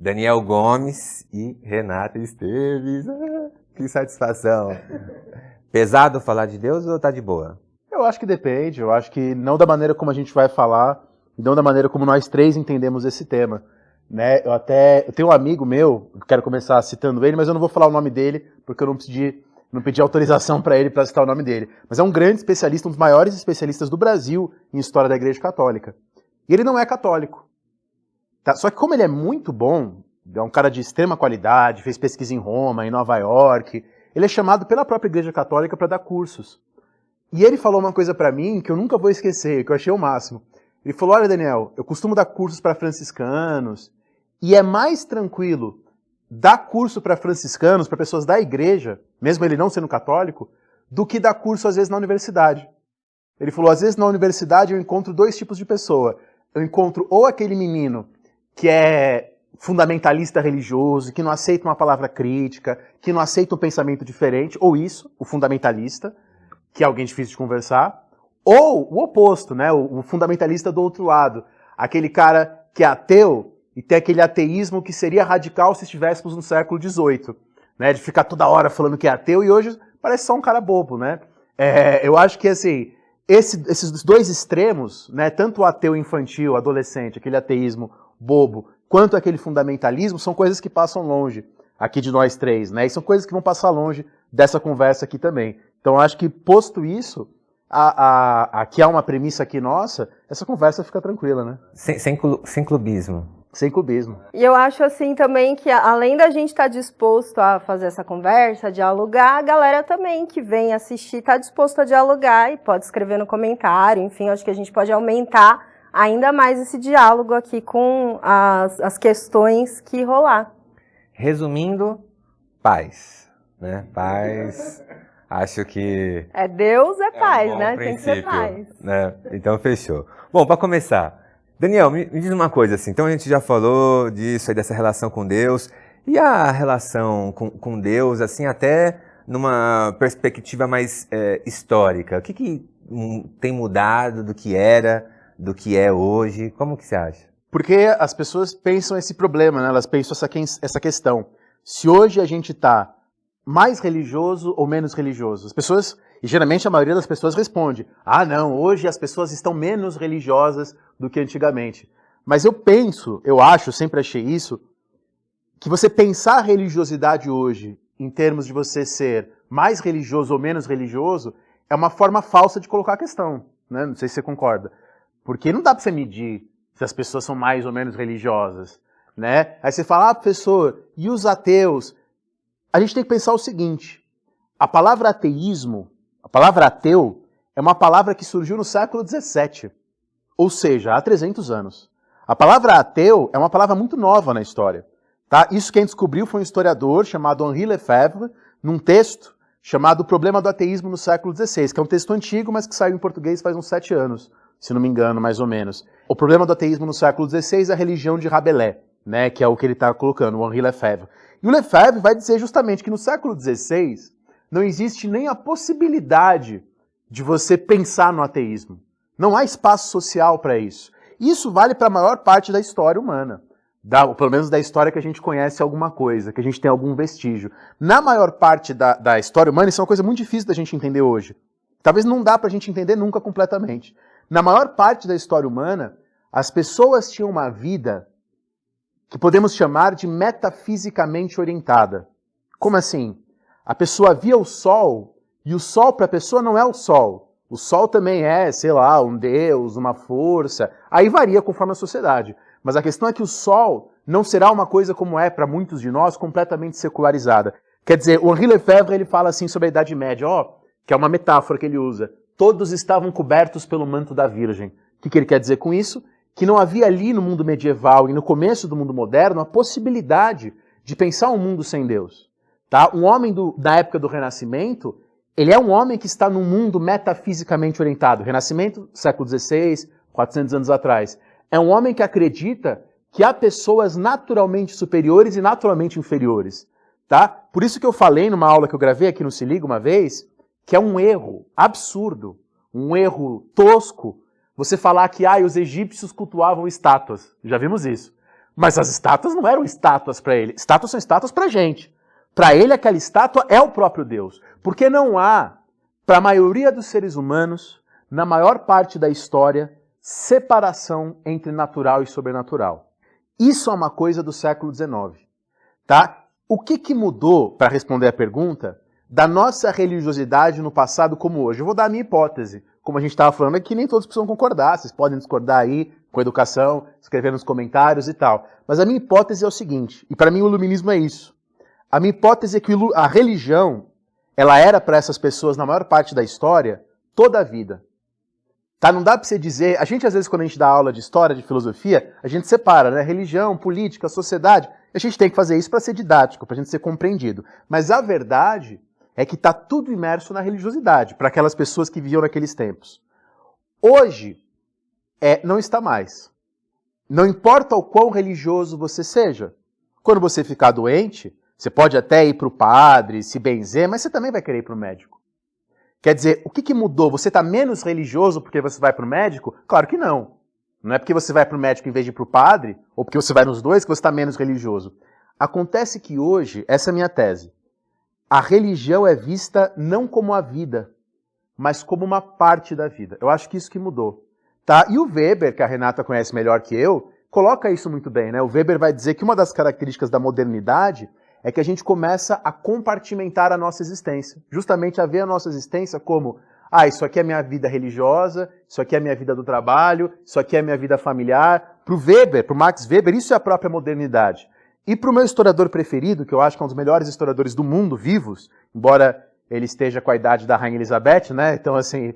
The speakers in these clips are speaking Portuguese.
Daniel Gomes e Renata Esteves. Que satisfação. Pesado falar de Deus ou tá de boa? Eu acho que depende. Eu acho que não da maneira como a gente vai falar, e não da maneira como nós três entendemos esse tema. Né? Eu tenho um amigo meu, eu quero começar citando ele, mas eu não vou falar o nome dele, porque eu não pedi autorização para ele para citar o nome dele. Mas é um grande especialista, um dos maiores especialistas do Brasil em história da Igreja Católica. E ele não é católico. Tá? Só que como ele é muito bom, é um cara de extrema qualidade, fez pesquisa em Roma, em Nova York, ele é chamado pela própria Igreja Católica para dar cursos. E ele falou uma coisa para mim que eu nunca vou esquecer, que eu achei o máximo. Ele falou, olha Daniel, eu costumo dar cursos para franciscanos, e é mais tranquilo dar curso para franciscanos, para pessoas da igreja, mesmo ele não sendo católico, do que dar curso às vezes na universidade. Ele falou, às vezes na universidade eu encontro dois tipos de pessoa. Eu encontro ou aquele menino que é fundamentalista religioso, que não aceita uma palavra crítica, que não aceita um pensamento diferente, ou isso, o fundamentalista, que é alguém difícil de conversar, ou o oposto, né, o fundamentalista do outro lado, aquele cara que é ateu e tem aquele ateísmo que seria radical se estivéssemos no século XVIII, né, de ficar toda hora falando que é ateu e hoje parece só um cara bobo, né. Eu acho que assim, esses dois extremos, né, tanto o ateu infantil, adolescente, aquele ateísmo bobo, quanto aquele fundamentalismo, são coisas que passam longe aqui de nós três, né, e são coisas que vão passar longe dessa conversa aqui também. Então acho que, posto isso, aqui há uma premissa aqui nossa, essa conversa fica tranquila, né? Sem clubismo. Sem clubismo. E eu acho assim também que, além da gente estar disposto a fazer essa conversa, a dialogar, a galera também que vem assistir está disposto a dialogar e pode escrever no comentário, enfim, acho que a gente pode aumentar ainda mais esse diálogo aqui com as questões que rolar. Resumindo, paz, né? Paz, acho que... Deus é paz, um bom né? Tem que ser paz. Né? Então, fechou. Bom, para começar, Daniel, me diz uma coisa assim, então a gente já falou disso aí, dessa relação com Deus, e a relação com Deus, assim, até numa perspectiva mais histórica, o que tem mudado do que era, do que é hoje, como que você acha? Porque as pessoas pensam esse problema, né? Elas pensam essa questão. Se hoje a gente está mais religioso ou menos religioso? As pessoas, e geralmente a maioria das pessoas responde, não, hoje as pessoas estão menos religiosas do que antigamente. Mas eu acho, sempre achei isso, que você pensar a religiosidade hoje, em termos de você ser mais religioso ou menos religioso, é uma forma falsa de colocar a questão, né? Não sei se você concorda. Porque não dá para você medir se as pessoas são mais ou menos religiosas, né? Aí você fala, professor, e os ateus? A gente tem que pensar o seguinte, a palavra ateísmo, a palavra ateu, é uma palavra que surgiu no século XVII, ou seja, há 300 anos. A palavra ateu é uma palavra muito nova na história. Tá? Isso quem descobriu foi um historiador chamado Henri Lefebvre, num texto chamado O Problema do Ateísmo no século XVI, que é um texto antigo, mas que saiu em português faz uns 7 anos, se não me engano, mais ou menos. O problema do ateísmo no século XVI é a religião de Rabelais, né, que é o que ele está colocando, o Henri Lefebvre. E o Lefebvre vai dizer justamente que no século XVI não existe nem a possibilidade de você pensar no ateísmo. Não há espaço social para isso. Isso vale para a maior parte da história humana. Pelo menos da história que a gente conhece alguma coisa, que a gente tem algum vestígio. Na maior parte da história humana, isso é uma coisa muito difícil da gente entender hoje. Talvez não dá para a gente entender nunca completamente. Na maior parte da história humana, as pessoas tinham uma vida que podemos chamar de metafisicamente orientada. Como assim? A pessoa via o sol, e o sol para a pessoa não é o sol. O sol também é, sei lá, um deus, uma força. Aí varia conforme a sociedade. Mas a questão é que o sol não será uma coisa como é para muitos de nós, completamente secularizada. Quer dizer, o Henri Lefebvre ele fala assim sobre a Idade Média, que é uma metáfora que ele usa. Todos estavam cobertos pelo manto da Virgem. O que ele quer dizer com isso? Que não havia ali no mundo medieval e no começo do mundo moderno a possibilidade de pensar um mundo sem Deus. Tá? Um homem da época do Renascimento, ele é um homem que está num mundo metafisicamente orientado. Renascimento, século XVI, 400 anos atrás. É um homem que acredita que há pessoas naturalmente superiores e naturalmente inferiores. Tá? Por isso que eu falei numa aula que eu gravei aqui no Se Liga uma vez, que é um erro absurdo, um erro tosco, você falar que os egípcios cultuavam estátuas. Já vimos isso. Mas as estátuas não eram estátuas para ele. Estátuas são estátuas para a gente. Para ele, aquela estátua é o próprio Deus. Porque não há, para a maioria dos seres humanos, na maior parte da história, separação entre natural e sobrenatural. Isso é uma coisa do século XIX. Tá? O que mudou, para responder a pergunta, da nossa religiosidade no passado como hoje? Eu vou dar a minha hipótese. Como a gente estava falando aqui, nem todos precisam concordar. Vocês podem discordar aí com a educação, escrever nos comentários e tal. Mas a minha hipótese é o seguinte, e para mim o iluminismo é isso. A minha hipótese é que a religião, ela era para essas pessoas, na maior parte da história, toda a vida. Tá? Não dá para você dizer... A gente, às vezes, quando a gente dá aula de história, de filosofia, a gente separa, né? Religião, política, sociedade. A gente tem que fazer isso para ser didático, para a gente ser compreendido. Mas a verdade é que está tudo imerso na religiosidade, para aquelas pessoas que viviam naqueles tempos. Hoje, não está mais. Não importa o quão religioso você seja. Quando você ficar doente, você pode até ir para o padre, se benzer, mas você também vai querer ir para o médico. Quer dizer, o que mudou? Você está menos religioso porque você vai para o médico? Claro que não. Não é porque você vai para o médico em vez de ir para o padre, ou porque você vai nos dois, que você está menos religioso. Acontece que hoje, essa é a minha tese, a religião é vista não como a vida, mas como uma parte da vida. Eu acho que isso que mudou. Tá? E o Weber, que a Renata conhece melhor que eu, coloca isso muito bem, né? O Weber vai dizer que uma das características da modernidade é que a gente começa a compartimentar a nossa existência. Justamente a ver a nossa existência como, isso aqui é a minha vida religiosa, isso aqui é a minha vida do trabalho, isso aqui é a minha vida familiar. Para o Weber, para o Max Weber, isso é a própria modernidade. E para o meu historiador preferido, que eu acho que é um dos melhores historiadores do mundo vivos, embora ele esteja com a idade da Rainha Elizabeth, né? Então, assim,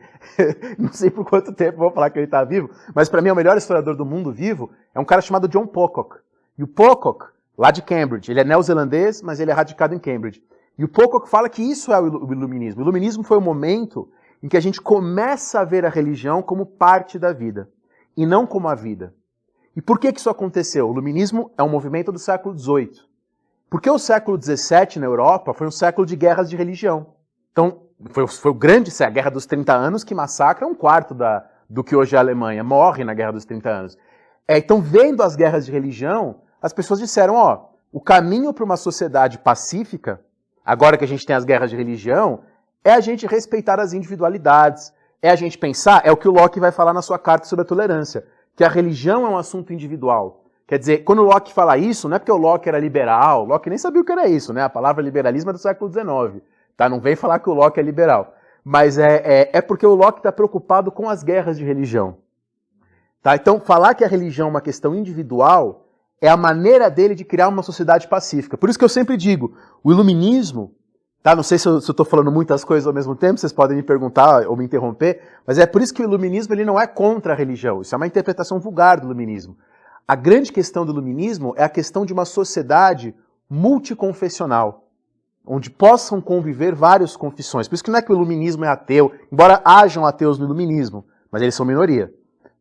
não sei por quanto tempo vou falar que ele está vivo, mas para mim o melhor historiador do mundo vivo é um cara chamado John Pocock. E o Pocock, lá de Cambridge, ele é neozelandês, mas ele é radicado em Cambridge. E o Pocock fala que isso é o iluminismo. O iluminismo foi o momento em que a gente começa a ver a religião como parte da vida, e não como a vida. E por que isso aconteceu? O iluminismo é um movimento do século XVIII. Porque o século XVII na Europa foi um século de guerras de religião. Então, foi o grande, a Guerra dos 30 Anos, que massacra um quarto do que hoje é a Alemanha, morre na Guerra dos 30 Anos. Então, vendo as guerras de religião, as pessoas disseram, o caminho para uma sociedade pacífica, agora que a gente tem as guerras de religião, é a gente respeitar as individualidades, é a gente pensar, é o que o Locke vai falar na sua carta sobre a tolerância, que a religião é um assunto individual. Quer dizer, quando o Locke fala isso, não é porque o Locke era liberal, o Locke nem sabia o que era isso, né? A palavra liberalismo é do século XIX. Tá? Não vem falar que o Locke é liberal. Mas é porque o Locke está preocupado com as guerras de religião. Tá? Então, falar que a religião é uma questão individual é a maneira dele de criar uma sociedade pacífica. Por isso que eu sempre digo, o iluminismo, tá? Não sei se eu estou falando muitas coisas ao mesmo tempo, vocês podem me perguntar ou me interromper, mas é por isso que o iluminismo ele não é contra a religião. Isso é uma interpretação vulgar do iluminismo. A grande questão do iluminismo é a questão de uma sociedade multiconfessional, onde possam conviver várias confissões. Por isso que não é que o iluminismo é ateu, embora hajam ateus no iluminismo, mas eles são minoria.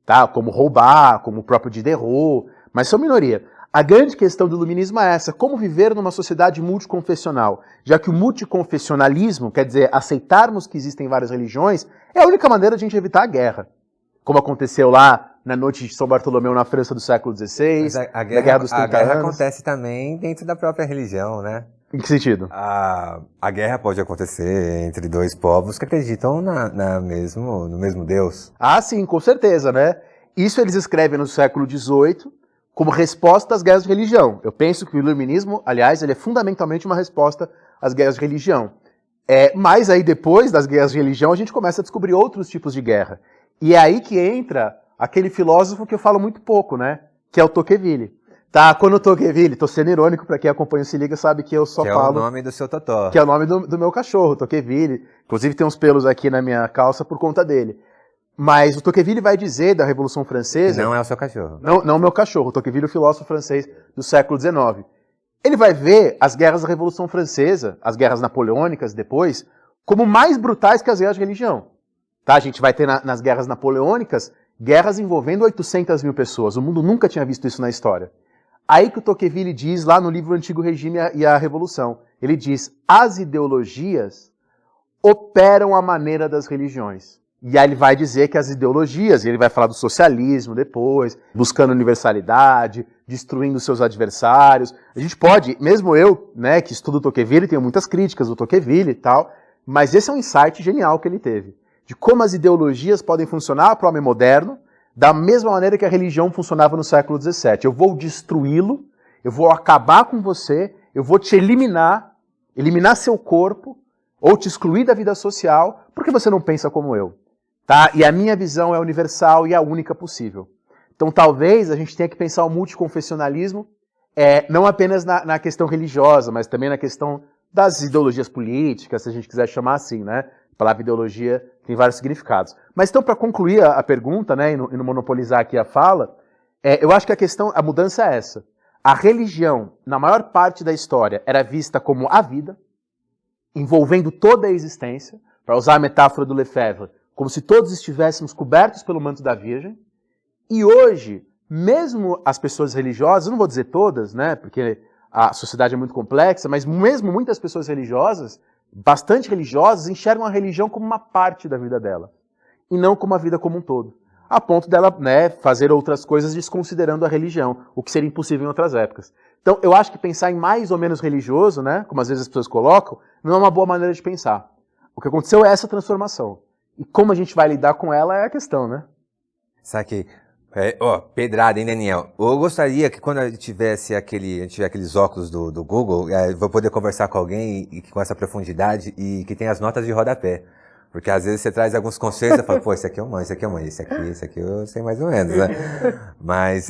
Tá? Como Roubar, como o próprio Diderot, mas são minoria. A grande questão do iluminismo é essa, como viver numa sociedade multiconfessional, já que o multiconfessionalismo, quer dizer, aceitarmos que existem várias religiões, é a única maneira de a gente evitar a guerra. Como aconteceu lá na noite de São Bartolomeu na França do século XVI, a Guerra dos 30 a guerra anos. acontece também dentro da própria religião, né? Em que sentido? A guerra pode acontecer entre dois povos que acreditam no mesmo Deus. Ah, sim, com certeza, né? Isso eles escrevem no século XVIII como resposta às guerras de religião. Eu penso que o iluminismo, aliás, ele é fundamentalmente uma resposta às guerras de religião. Mas aí depois das guerras de religião a gente começa a descobrir outros tipos de guerra. E é aí que entra aquele filósofo que eu falo muito pouco, né? Que é o Tocqueville. Tá, quando o Tocqueville, tô sendo irônico, pra quem acompanha o Se Liga sabe que eu só falo... Que é o nome do seu totó. Que é o nome do meu cachorro, Tocqueville. Inclusive tem uns pelos aqui na minha calça por conta dele. Mas o Tocqueville vai dizer da Revolução Francesa... Não é o seu cachorro. Não o meu cachorro, o Tocqueville, o filósofo francês do século XIX. Ele vai ver as guerras da Revolução Francesa, as guerras napoleônicas depois, como mais brutais que as guerras de religião. Tá, a gente vai ter nas guerras napoleônicas guerras envolvendo 800 mil pessoas. O mundo nunca tinha visto isso na história. Aí que o Tocqueville diz, lá no livro Antigo Regime e a Revolução, ele diz, as ideologias operam à maneira das religiões. E aí ele vai dizer que as ideologias, e ele vai falar do socialismo depois, buscando universalidade, destruindo seus adversários. A gente pode, mesmo eu, né, que estudo Tocqueville, tenho muitas críticas do Tocqueville e tal, mas esse é um insight genial que ele teve, de como as ideologias podem funcionar para o homem moderno, da mesma maneira que a religião funcionava no século XVII. Eu vou destruí-lo, eu vou acabar com você, eu vou te eliminar seu corpo, ou te excluir da vida social, porque você não pensa como eu. Tá? E a minha visão é universal e a única possível. Então talvez a gente tenha que pensar o multiconfessionalismo, não apenas na questão religiosa, mas também na questão das ideologias políticas, se a gente quiser chamar assim, né? A palavra ideologia tem vários significados. Mas então, para concluir a pergunta, né, e não monopolizar aqui a fala, eu acho que a mudança é essa. A religião, na maior parte da história, era vista como a vida, envolvendo toda a existência, para usar a metáfora do Lefebvre, como se todos estivéssemos cobertos pelo manto da Virgem. E hoje, mesmo as pessoas religiosas, eu não vou dizer todas, né, porque a sociedade é muito complexa, mas mesmo muitas pessoas religiosas, bastante religiosas, enxergam a religião como uma parte da vida dela, e não como a vida como um todo. A ponto dela, né, fazer outras coisas desconsiderando a religião, o que seria impossível em outras épocas. Então, eu acho que pensar em mais ou menos religioso, né, como às vezes as pessoas colocam, não é uma boa maneira de pensar. O que aconteceu é essa transformação. E como a gente vai lidar com ela é a questão, né? Saquei. Pedrada, hein, Daniel? Eu gostaria que quando a gente tiver aqueles óculos do Google, vou poder conversar com alguém com essa profundidade e que tem as notas de rodapé. Porque às vezes você traz alguns conceitos e fala, pô, esse aqui eu manjo, esse aqui eu manjo, esse aqui eu sei mais ou menos, né? Mas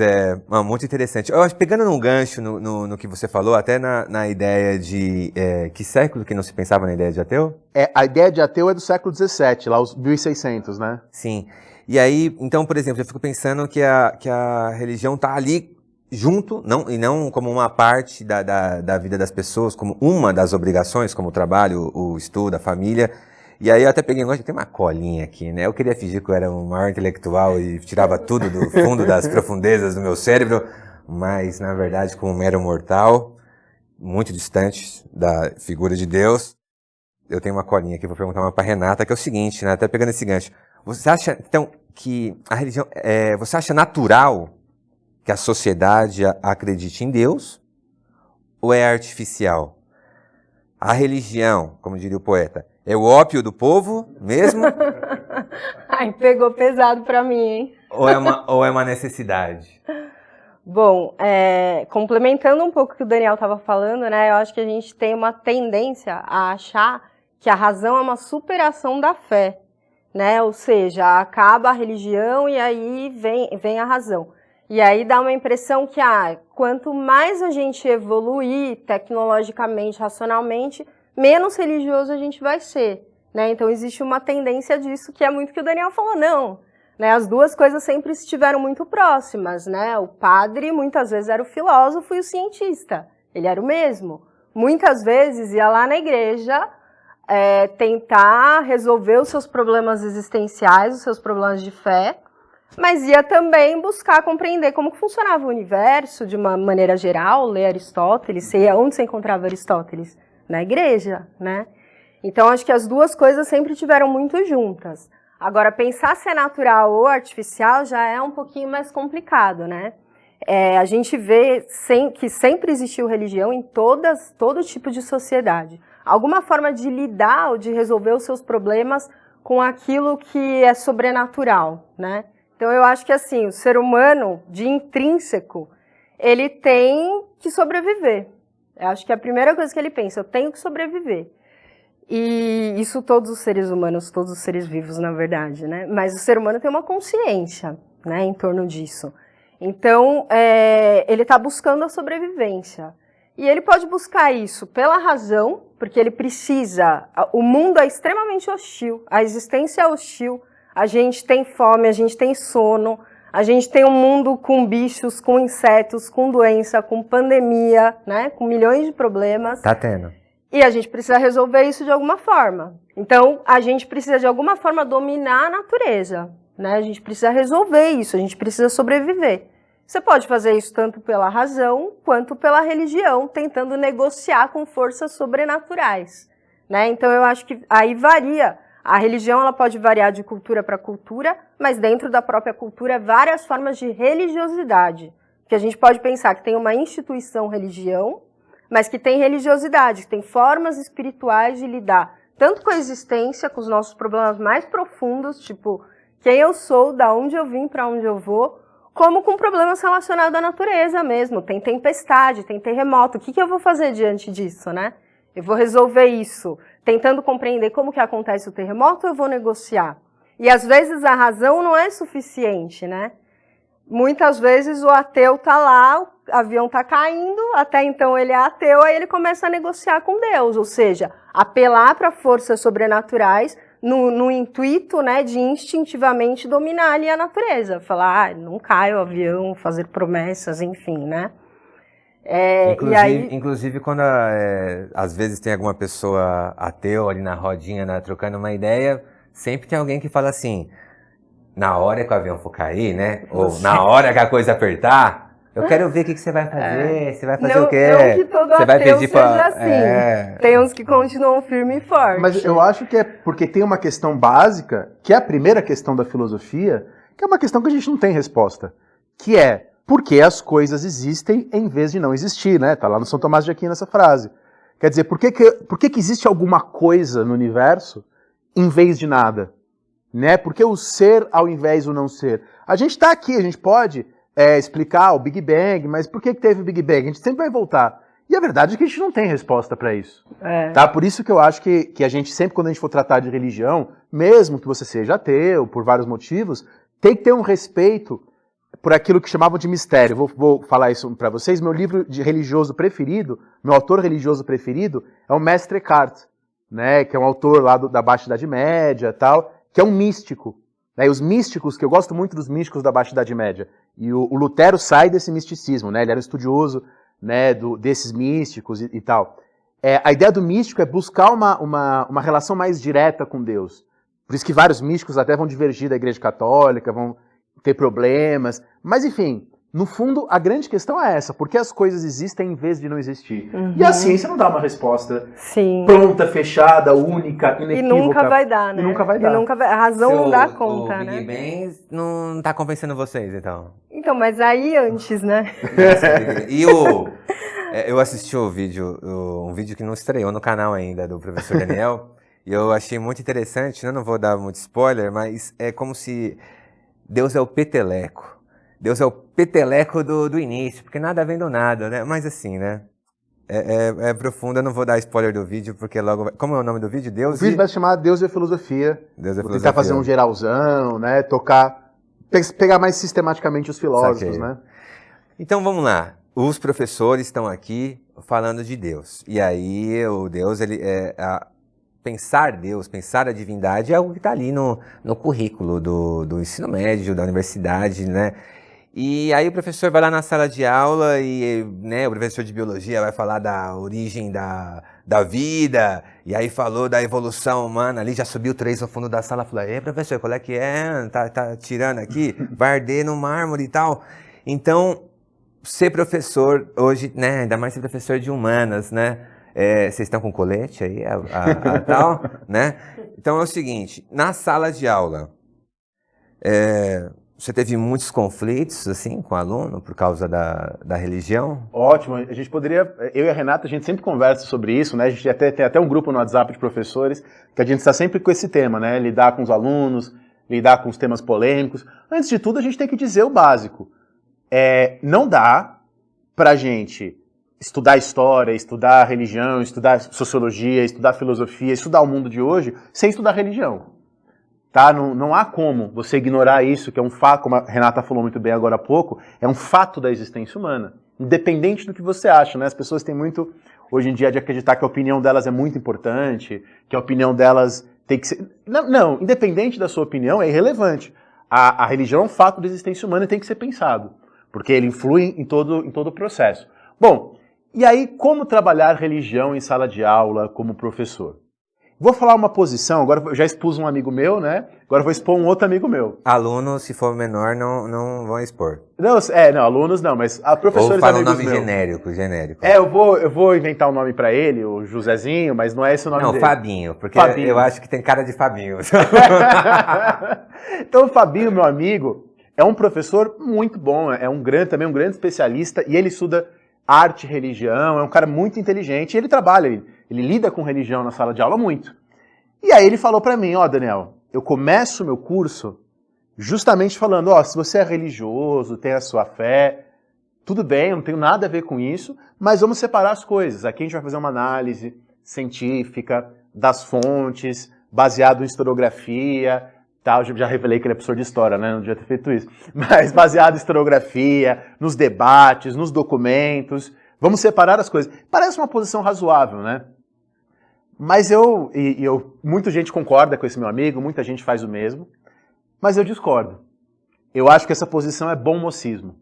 muito interessante. Eu acho, pegando num gancho no que você falou, até na ideia de... que século que não se pensava na ideia de ateu? A ideia de ateu é do século XVII, lá os 1600, né? Sim. E aí, então, por exemplo, eu fico pensando que a religião tá ali junto, e não como uma parte da vida das pessoas, como uma das obrigações, como o trabalho, o estudo, a família. E aí eu até peguei tem uma colinha aqui, né? Eu queria fingir que eu era um maior intelectual e tirava tudo do fundo das profundezas do meu cérebro, mas, na verdade, como um mero mortal, muito distante da figura de Deus, eu tenho uma colinha aqui, vou perguntar uma para Renata, que é o seguinte, né? Até pegando esse gancho. Você acha, então, que a religião... você acha natural que a sociedade acredite em Deus ou é artificial? A religião, como diria o poeta, é o ópio do povo mesmo? Ai, pegou pesado pra mim, hein? Ou é uma necessidade? Bom, complementando um pouco o que o Daniel estava falando, né? Eu acho que a gente tem uma tendência a achar que a razão é uma superação da fé, né? Ou seja, acaba a religião e aí vem a razão. E aí dá uma impressão que, quanto mais a gente evoluir tecnologicamente, racionalmente, menos religioso a gente vai ser, né? Então existe uma tendência disso, que é muito o que o Daniel falou, não, né? As duas coisas sempre estiveram muito próximas, né? O padre muitas vezes era o filósofo e o cientista, ele era o mesmo. Muitas vezes ia lá na igreja tentar resolver os seus problemas existenciais, os seus problemas de fé, mas ia também buscar compreender como funcionava o universo de uma maneira geral, ler Aristóteles, onde você encontrava Aristóteles? Na igreja, né? Então, acho que as duas coisas sempre tiveram muito juntas. Agora, pensar se é natural ou artificial já é um pouquinho mais complicado, né? A gente vê que sempre existiu religião em todo tipo de sociedade. Alguma forma de lidar ou de resolver os seus problemas com aquilo que é sobrenatural, né? Então, eu acho que, assim, o ser humano, de intrínseco, ele tem que sobreviver. Eu acho que a primeira coisa que ele pensa, eu tenho que sobreviver. E isso todos os seres humanos, todos os seres vivos, na verdade, né? Mas o ser humano tem uma consciência, né, em torno disso. Então, ele está buscando a sobrevivência. E ele pode buscar isso pela razão, porque ele precisa... O mundo é extremamente hostil, a existência é hostil, a gente tem fome, a gente tem sono, a gente tem um mundo com bichos, com insetos, com doença, com pandemia, né? Com milhões de problemas. Tá tendo. E a gente precisa resolver isso de alguma forma. Então, a gente precisa de alguma forma dominar a natureza, né? A gente precisa resolver isso, a gente precisa sobreviver. Você pode fazer isso tanto pela razão quanto pela religião, tentando negociar com forças sobrenaturais, né? Então, eu acho que aí varia A religião ela pode variar de cultura para cultura, mas dentro da própria cultura, várias formas de religiosidade. Que a gente pode pensar que tem uma instituição religião, mas que tem religiosidade, que tem formas espirituais de lidar tanto com a existência, com os nossos problemas mais profundos, tipo, quem eu sou, da onde eu vim, para onde eu vou, como com problemas relacionados à natureza mesmo. Tem tempestade, tem terremoto. O que eu vou fazer diante disso, né? Eu vou resolver isso tentando compreender como que acontece o terremoto ou eu vou negociar? E às vezes a razão não é suficiente, né? Muitas vezes o ateu tá lá, o avião tá caindo, até então ele é ateu, aí ele começa a negociar com Deus, ou seja, apelar para forças sobrenaturais no intuito, né, de instintivamente dominar ali a natureza. Falar, não cai o avião, fazer promessas, enfim, né? Inclusive quando às vezes tem alguma pessoa ateu ali na rodinha, né, trocando uma ideia, sempre tem alguém que fala assim, na hora que o avião for cair, né, ou na hora que a coisa apertar, eu quero ver o que você vai fazer, você vai fazer o quê? Não que todo você ateu vai pedir seja assim, tem uns que continuam firme e forte. Mas eu acho que é porque tem uma questão básica, que é a primeira questão da filosofia, que é uma questão que a gente não tem resposta, que é por que as coisas existem em vez de não existir, né? Tá lá no São Tomás de Aquino essa frase. Quer dizer, por que existe alguma coisa no universo em vez de nada? Né? Por que o ser ao invés do não ser? A gente está aqui, a gente pode explicar o Big Bang, mas por que teve o Big Bang? A gente sempre vai voltar. E a verdade é que a gente não tem resposta para isso. Tá? Por isso que eu acho que a gente sempre, quando a gente for tratar de religião, mesmo que você seja ateu, por vários motivos, tem que ter um respeito por aquilo que chamavam de mistério. Vou falar isso para vocês. Meu livro de religioso preferido, meu autor religioso preferido, é o Mestre Eckhart, né? Que é um autor lá da Baixa Idade Média e tal, que é um místico. Né? E os místicos, que eu gosto muito dos místicos da Baixa Idade Média. E o Lutero sai desse misticismo, né? Ele era um estudioso, né, desses místicos e tal. A ideia do místico é buscar uma relação mais direta com Deus. Por isso que vários místicos até vão divergir da Igreja Católica, vão ter problemas. Mas, enfim, no fundo, a grande questão é essa. Por que as coisas existem em vez de não existir? Uhum. E a ciência não dá uma resposta Sim. pronta, fechada, única, inequívoca. E nunca vai dar, né? E nunca vai dar. A razão não dá conta, o né? Big Bang não tá convencendo vocês, então? Então, mas aí antes, né? E eu assisti um vídeo que não estreou no canal ainda, do professor Daniel, e eu achei muito interessante, eu não vou dar muito spoiler, mas é como se Deus é o peteleco. Deus é o peteleco do início, porque nada vem do nada, né? Mas assim, né? É profundo, eu não vou dar spoiler do vídeo, porque logo... Como é o nome do vídeo? O vídeo vai se chamar Deus e a Filosofia. Deus e a Vou Filosofia. tentar fazer um geralzão, né? Pegar mais sistematicamente os filósofos, Saquei. né? Então vamos lá. Os professores estão aqui falando de Deus. E aí o Deus, pensar Deus, pensar a divindade é algo que está ali no currículo do ensino médio, da universidade, né? E aí o professor vai lá na sala de aula e, né, o professor de biologia vai falar da origem da vida, e aí falou da evolução humana, ali já subiu 3 no fundo da sala, falou, professor, qual é que é? Tá tirando aqui? Vai arder no mármore e tal. Então, ser professor hoje, né, ainda mais ser professor de humanas, né? Vocês estão com colete aí, tal, né? Então é o seguinte, na sala de aula, você teve muitos conflitos, assim, com o aluno por causa da religião? Ótimo, a gente poderia, eu e a Renata, a gente sempre conversa sobre isso, né? A gente tem até um grupo no WhatsApp de professores, que a gente está sempre com esse tema, né? Lidar com os alunos, lidar com os temas polêmicos. Antes de tudo, a gente tem que dizer o básico. Não dá pra gente estudar história, estudar religião, estudar sociologia, estudar filosofia, estudar o mundo de hoje, sem estudar religião. Tá? Não há como você ignorar isso, que é um fato, como a Renata falou muito bem agora há pouco, é um fato da existência humana. Independente do que você acha, né? As pessoas têm muito, hoje em dia, de acreditar que a opinião delas é muito importante, que a opinião delas tem que ser... Não, independente da sua opinião, é irrelevante. A religião é um fato da existência humana e tem que ser pensado, porque ele influi em todo o processo. Bom, e aí, como trabalhar religião em sala de aula como professor? Vou falar uma posição, agora eu já expus um amigo meu, né? Agora eu vou expor um outro amigo meu. Alunos, se for menor, não vão expor. Não, alunos não, mas professores Ou fala um amigos nome meus. genérico. Eu vou inventar um nome pra ele, o Josézinho, mas não é esse o nome Não, dele. Fabinho, porque Fabinho. eu acho que tem cara de Fabinho. Então o Fabinho, meu amigo, é um professor muito bom, também um grande especialista, e ele estuda arte, religião, é um cara muito inteligente, e ele trabalha, ele lida com religião na sala de aula muito. E aí ele falou pra mim, Daniel, eu começo o meu curso justamente falando, se você é religioso, tem a sua fé, tudo bem, eu não tenho nada a ver com isso, mas vamos separar as coisas. Aqui a gente vai fazer uma análise científica das fontes, baseado em historiografia, tá? Eu já revelei que ele é professor de história, né? Não devia ter feito isso. Mas baseado em historiografia, nos debates, nos documentos. Vamos separar as coisas. Parece uma posição razoável, né? Mas muita gente concorda com esse meu amigo, muita gente faz o mesmo, mas eu discordo. Eu acho que essa posição é bom mocismo.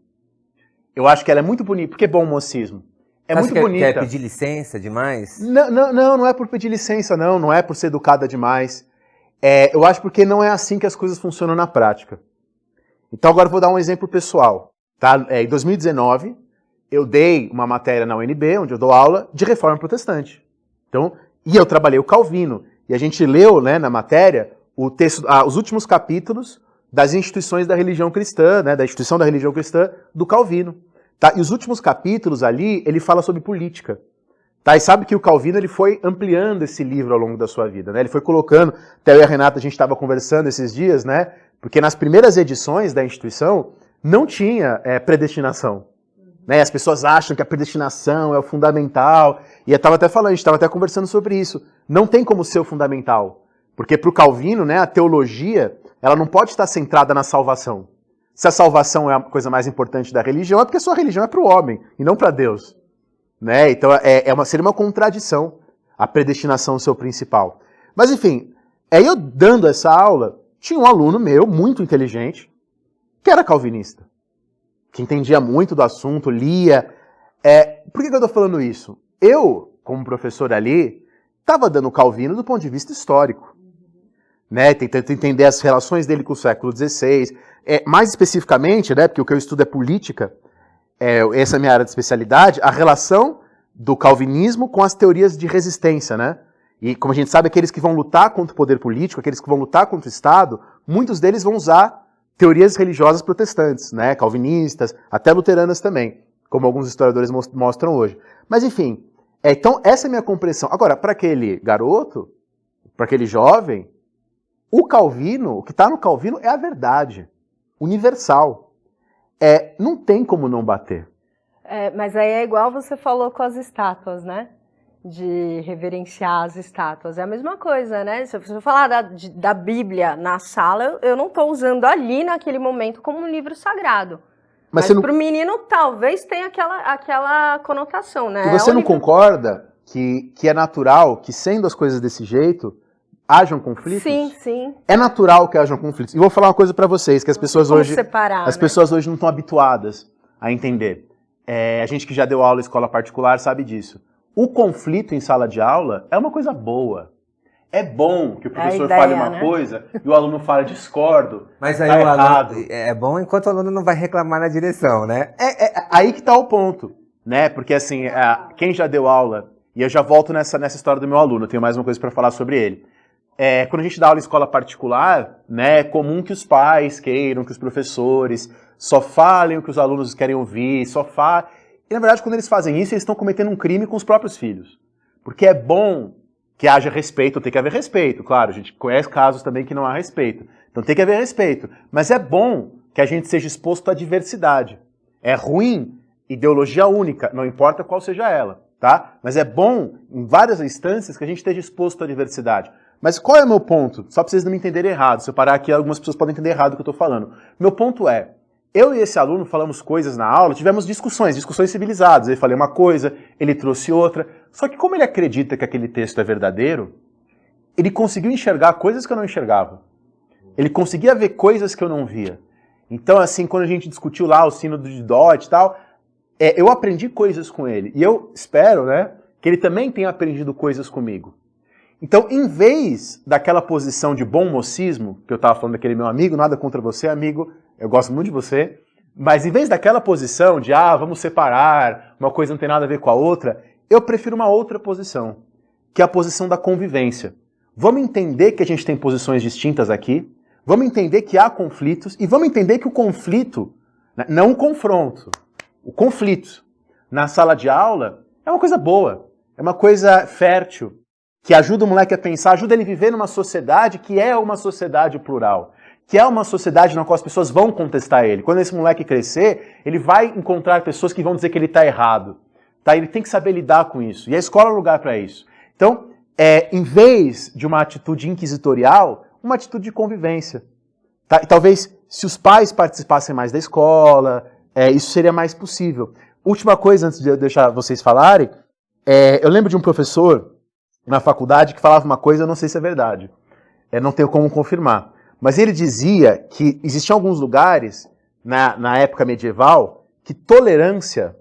Eu acho que ela é muito bonita. Por que bom mocismo? É muito bonita. Quer pedir licença demais? Não é por pedir licença, não é por ser educada demais. Eu acho porque não é assim que as coisas funcionam na prática. Então agora eu vou dar um exemplo pessoal. Tá? Em 2019, eu dei uma matéria na UNB, onde eu dou aula, de reforma protestante. Então, e eu trabalhei o Calvino. E a gente leu, né, na matéria o texto, os últimos capítulos das instituições da religião cristã, né, da instituição da religião cristã do Calvino. Tá? E os últimos capítulos ali, ele fala sobre política. Tá? E sabe que o Calvino ele foi ampliando esse livro ao longo da sua vida. Né? Ele foi colocando, até eu e a Renata a gente estava conversando esses dias, né? Porque nas primeiras edições da instituição não tinha predestinação. Né? As pessoas acham que a predestinação é o fundamental. E eu estava até falando, a gente estava até conversando sobre isso. Não tem como ser o fundamental. Porque para o Calvino, né, a teologia, ela não pode estar centrada na salvação. Se a salvação é a coisa mais importante da religião, é porque a sua religião é para o homem e não para Deus. Né? Então seria uma contradição a predestinação ser o principal. Mas enfim, aí eu dando essa aula, tinha um aluno meu, muito inteligente, que era calvinista. Que entendia muito do assunto, lia. Por que eu estou falando isso? Eu, como professor ali, estava dando Calvino do ponto de vista histórico. Né? Tentando entender as relações dele com o século XVI. Mais especificamente, né, porque o que eu estudo é política, essa é a minha área de especialidade, a relação do calvinismo com as teorias de resistência. Né? E como a gente sabe, aqueles que vão lutar contra o poder político, aqueles que vão lutar contra o Estado, muitos deles vão usar teorias religiosas protestantes, né, calvinistas, até luteranas também, como alguns historiadores mostram hoje. Mas enfim, então essa é a minha compreensão. Agora, para aquele garoto, para aquele jovem, o Calvino, o que está no Calvino é a verdade, universal. Não tem como não bater. Mas aí é igual você falou com as estátuas, né? De reverenciar as estátuas. É a mesma coisa, né? Se eu falar da Bíblia na sala, eu não estou usando ali, naquele momento, como um livro sagrado. Mas para o menino, talvez tenha aquela conotação, né? E você não concorda que é natural que, sendo as coisas desse jeito, hajam conflitos? Sim, sim. É natural que hajam conflitos. E vou falar uma coisa para vocês, que as pessoas hoje pessoas hoje não estão habituadas a entender. A gente que já deu aula em escola particular sabe disso. O conflito em sala de aula é uma coisa boa. É bom que o professor fale uma coisa e o aluno fale, discordo. Mas aí o aluno é bom enquanto o aluno não vai reclamar na direção, né? Aí que está o ponto, né? Porque assim, quem já deu aula, e eu já volto nessa história do meu aluno, eu tenho mais uma coisa para falar sobre ele. Quando a gente dá aula em escola particular, né, é comum que os pais queiram, que os professores só falem o que os alunos querem ouvir, E na verdade, quando eles fazem isso, eles estão cometendo um crime com os próprios filhos. Porque é bom que haja respeito, tem que haver respeito, claro, a gente conhece casos também que não há respeito. Então tem que haver respeito. Mas é bom que a gente seja exposto à diversidade. É ruim ideologia única, não importa qual seja ela, tá? Mas é bom, em várias instâncias, que a gente esteja exposto à diversidade. Mas qual é o meu ponto? Só para vocês não me entenderem errado. Se eu parar aqui, algumas pessoas podem entender errado o que eu estou falando. Meu ponto é, eu e esse aluno falamos coisas na aula, tivemos discussões civilizadas. Eu falei uma coisa, ele trouxe outra. Só que como ele acredita que aquele texto é verdadeiro, ele conseguiu enxergar coisas que eu não enxergava. Ele conseguia ver coisas que eu não via. Então, assim, quando a gente discutiu lá o sino de Dort e tal, eu aprendi coisas com ele. E eu espero, né, que ele também tenha aprendido coisas comigo. Então, em vez daquela posição de bom mocismo, que eu estava falando daquele meu amigo, nada contra você, amigo, eu gosto muito de você, mas em vez daquela posição de, vamos separar, uma coisa não tem nada a ver com a outra, eu prefiro uma outra posição, que é a posição da convivência. Vamos entender que a gente tem posições distintas aqui, vamos entender que há conflitos, e vamos entender que o conflito, não o confronto, o conflito na sala de aula é uma coisa boa, é uma coisa fértil, que ajuda o moleque a pensar, ajuda ele a viver numa sociedade que é uma sociedade plural, que é uma sociedade na qual as pessoas vão contestar ele. Quando esse moleque crescer, ele vai encontrar pessoas que vão dizer que ele está errado. Tá? Ele tem que saber lidar com isso. E a escola é o lugar para isso. Então, em vez de uma atitude inquisitorial, uma atitude de convivência. Tá? E talvez, se os pais participassem mais da escola, isso seria mais possível. Última coisa, antes de eu deixar vocês falarem, eu lembro de um professor na faculdade que falava uma coisa, eu não sei se é verdade. Não tenho como confirmar. Mas ele dizia que existiam alguns lugares, na época medieval, que tolerância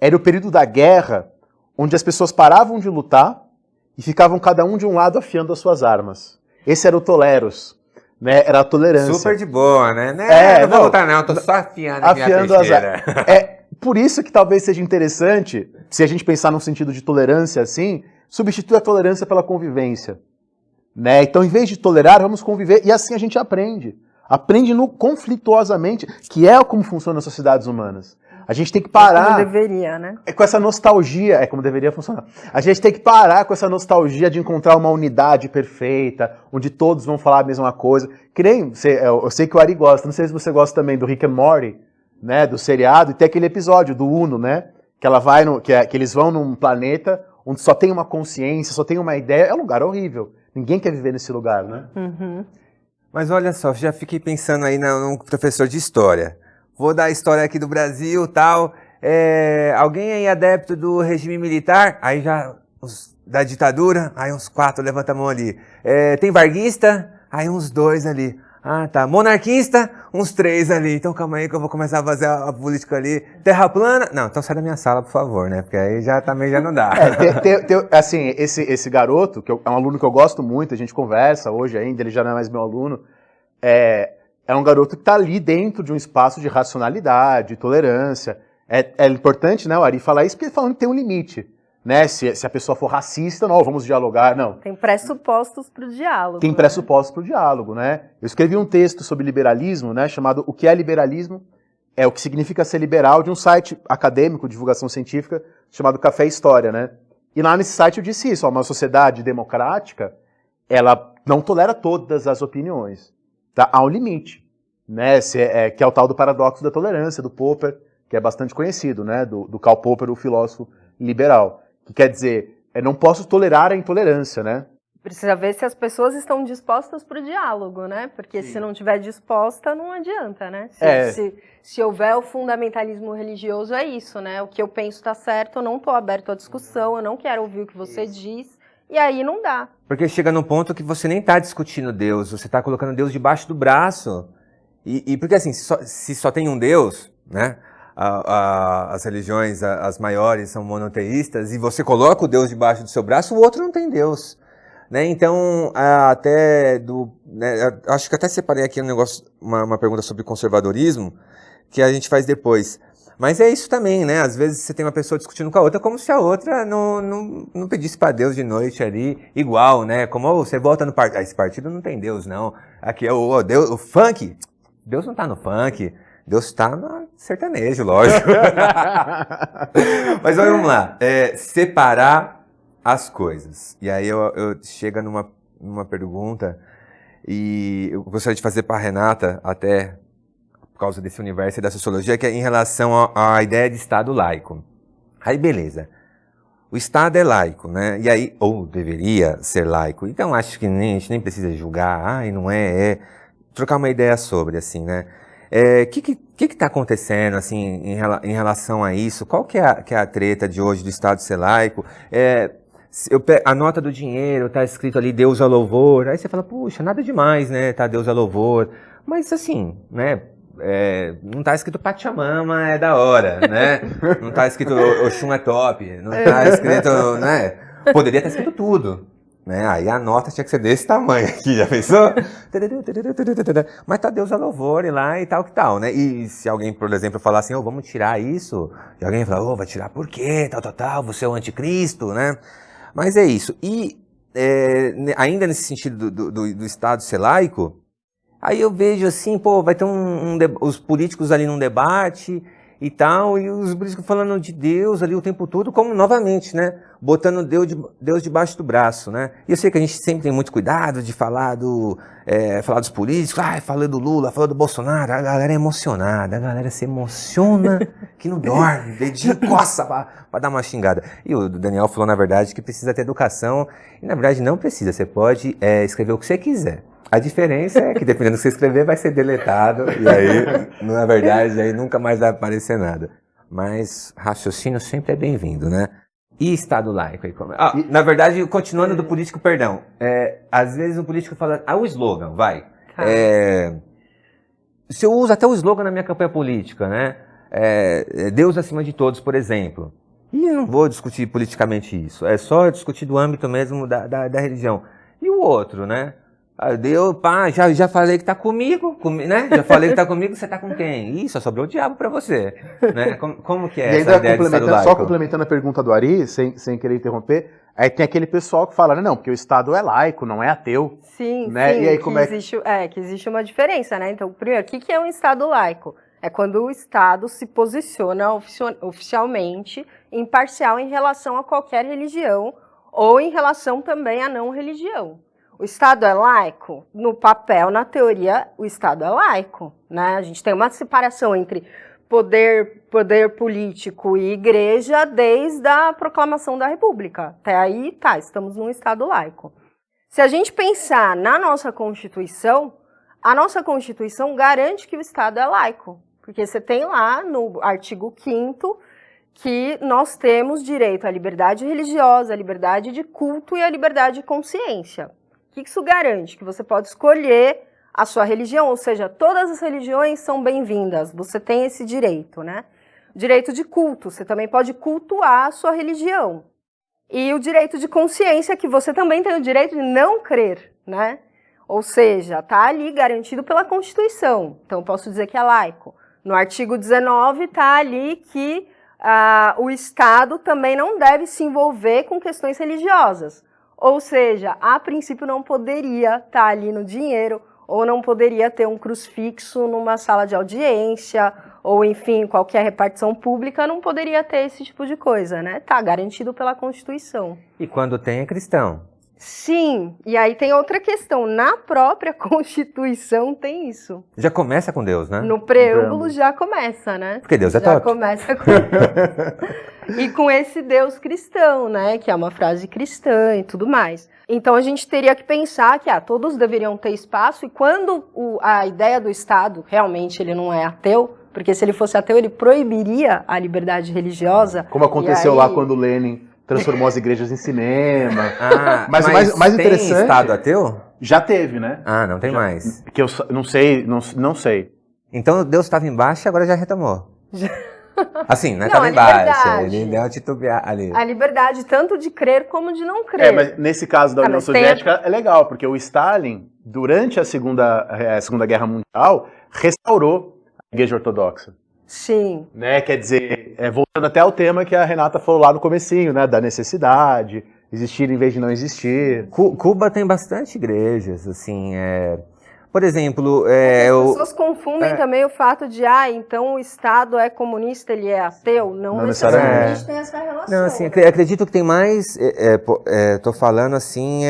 era o período da guerra, onde as pessoas paravam de lutar e ficavam cada um de um lado afiando as suas armas. Esse era o toleros, né? Era a tolerância. Super de boa, né? Não vou lutar não, tô só afiando a minha peixeira. Por isso que talvez seja interessante, se a gente pensar num sentido de tolerância assim, substituir a tolerância pela convivência. Né? Então, em vez de tolerar, vamos conviver, e assim a gente aprende. Aprende conflituosamente, que é como funcionam as sociedades humanas. A gente tem que parar... Como deveria, né? Com essa nostalgia, como deveria funcionar. A gente tem que parar com essa nostalgia de encontrar uma unidade perfeita, onde todos vão falar a mesma coisa. Que nem, eu sei que o Ari gosta, não sei se você gosta também do Rick and Morty, né, do seriado, e tem aquele episódio do Uno, né, que ela vai que eles vão num planeta onde só tem uma consciência, só tem uma ideia, é um lugar horrível. Ninguém quer viver nesse lugar, né? Uhum. Mas olha só, já fiquei pensando aí num professor de história. Vou dar a história aqui do Brasil, tal. Alguém aí adepto do regime militar? Aí já, da ditadura? Aí uns 4 levanta a mão ali. Tem varguista? Aí uns 2 ali. Ah, tá. Monarquista? Uns 3 ali. Então calma aí que eu vou começar a fazer a política ali. Terra plana? Não, então sai da minha sala, por favor, né? Porque aí já também já não dá. Assim, esse garoto, que é um aluno que eu gosto muito, a gente conversa hoje ainda, ele já não é mais meu aluno, é um garoto que está ali dentro de um espaço de racionalidade, de tolerância. É importante, né, o Ari, falar isso, porque ele falando que tem um limite. Né? Se a pessoa for racista, não, vamos dialogar, não. Tem pressupostos para o diálogo. Tem pressupostos para o diálogo, né? Eu escrevi um texto sobre liberalismo, né, chamado O que é liberalismo? É o que significa ser liberal, de um site acadêmico, de divulgação científica, chamado Café História, né? E lá nesse site eu disse isso, uma sociedade democrática, ela não tolera todas as opiniões. Tá? Há um limite, né? Que é o tal do paradoxo da tolerância, do Popper, que é bastante conhecido, né? Do Karl Popper, o filósofo liberal. Que quer dizer, não posso tolerar a intolerância, né? Precisa ver se as pessoas estão dispostas para o diálogo, né? Porque se não estiver disposta, não adianta, né? Se houver o fundamentalismo religioso, é isso, né? O que eu penso está certo, eu não estou aberto à discussão, eu não quero ouvir o que você diz, e aí não dá. Porque chega num ponto que você nem está discutindo Deus, você está colocando Deus debaixo do braço. E porque assim, se só tem um Deus, né? As religiões, as maiores, são monoteístas, e você coloca o Deus debaixo do seu braço, o outro não tem Deus. Né? Então, acho que até separei aqui uma pergunta sobre conservadorismo, que a gente faz depois. Mas é isso também, né? Às vezes você tem uma pessoa discutindo com a outra, como se a outra não pedisse para Deus de noite ali, igual, né? Como você volta no partido, esse partido não tem Deus, não. Aqui é o funk. Deus não está no funk. Deus está no sertanejo, lógico. Mas vamos lá. Separar as coisas. E aí eu chego numa pergunta, e eu gostaria de fazer para a Renata, até por causa desse universo e da sociologia, que é em relação à ideia de Estado laico. Aí, beleza. O Estado é laico, né? E aí, ou deveria ser laico. Então, acho que a gente nem precisa julgar, e não é. Trocar uma ideia sobre, assim, né? Que está acontecendo assim, em relação a isso? Qual que é a treta de hoje do Estado ser laico? A nota do dinheiro está escrito ali Deus a louvor, aí você fala, puxa, nada demais, né? Tá Deus a louvor. Mas assim, né? Não está escrito Pachamama é da hora, né? Não está escrito Oxum é top, não está escrito, né? Poderia estar escrito tudo. né? Aí a nota tinha que ser desse tamanho aqui, já pensou? Mas tá Deus a louvor e lá e tal que tal, né? E se alguém, por exemplo, falar assim, vamos tirar isso, e alguém falar, vai tirar por quê? Tal, você é o anticristo, né? Mas é isso. E ainda nesse sentido do Estado ser laico, aí eu vejo assim, vai ter os políticos ali num debate e tal, e os políticos falando de Deus ali o tempo todo, como novamente, né? Botando Deus debaixo do braço, né? E eu sei que a gente sempre tem muito cuidado de falar falar dos políticos, falando do Lula, falando do Bolsonaro, a galera é emocionada, a galera se emociona que não dorme, dedinho coça pra dar uma xingada. E o Daniel falou, na verdade, que precisa ter educação, e na verdade não precisa, você pode escrever o que você quiser. A diferença é que, dependendo do que você escrever, vai ser deletado, e aí, na verdade, aí nunca mais vai aparecer nada. Mas raciocínio sempre é bem-vindo, né? E Estado laico? Na verdade, continuando do político, perdão. Às vezes o político fala, o slogan, vai. Tá. Se eu uso até o slogan na minha campanha política, né? Deus acima de todos, por exemplo. E eu não vou discutir politicamente isso, é só discutir do âmbito mesmo da religião. E o outro, né? Deus, já falei que tá comigo, né? Já falei que tá comigo, você tá com quem? Ih, só sobrou o diabo pra você. Né? Como que é essa ideia de Estado laico? Só complementando a pergunta do Ari, sem querer interromper, aí tem aquele pessoal que fala, não, porque o Estado é laico, não é ateu. Sim, né? sim, E aí, que existe uma diferença, né? Então, primeiro, o que é um Estado laico? É quando o Estado se posiciona oficialmente imparcial em relação a qualquer religião ou em relação também à não religião. O Estado é laico? No papel, na teoria, o Estado é laico, né? A gente tem uma separação entre poder político e igreja desde a proclamação da República. Até aí, estamos num Estado laico. Se a gente pensar na nossa Constituição, a nossa Constituição garante que o Estado é laico, porque você tem lá no artigo 5º que nós temos direito à liberdade religiosa, à liberdade de culto e à liberdade de consciência. O que isso garante? Que você pode escolher a sua religião, ou seja, todas as religiões são bem-vindas, você tem esse direito, né? Direito de culto, você também pode cultuar a sua religião. E o direito de consciência, que você também tem o direito de não crer, né? Ou seja, está ali garantido pela Constituição, então posso dizer que é laico. No artigo 19 está ali que o Estado também não deve se envolver com questões religiosas. Ou seja, a princípio não poderia estar ali no dinheiro, ou não poderia ter um crucifixo numa sala de audiência, ou enfim, qualquer repartição pública, não poderia ter esse tipo de coisa, né? Está garantido pela Constituição. E quando tem é cristão. Sim, e aí tem outra questão, na própria Constituição tem isso. Já começa com Deus, né? No preâmbulo já começa, né? Porque Deus é já top. Começa com e com esse Deus cristão, né? Que é uma frase cristã e tudo mais. Então a gente teria que pensar que todos deveriam ter espaço, e quando a ideia do Estado, realmente ele não é ateu, porque se ele fosse ateu ele proibiria a liberdade religiosa. Como aconteceu lá quando Lenin transformou as igrejas em cinema. Mas o mais interessante... Tem Estado ateu? Já teve, né? Não tem mais. Que eu não sei, não sei. Então Deus estava embaixo e agora já retomou. Assim, não estava liberdade. embaixo, ele deu uma titubear ali. A liberdade tanto de crer como de não crer. Mas nesse caso da União Soviética é legal, porque o Stalin, durante a Segunda Guerra Mundial, restaurou a Igreja Ortodoxa. Sim. Né? Quer dizer, voltando até ao tema que a Renata falou lá no comecinho, né? Da necessidade, existir em vez de não existir. Cuba tem bastante igrejas, assim, por exemplo... As pessoas confundem também o fato de, então o Estado é comunista, ele é ateu. Não necessariamente tem essa relação. Não, assim, acredito que tem mais... tô falando assim,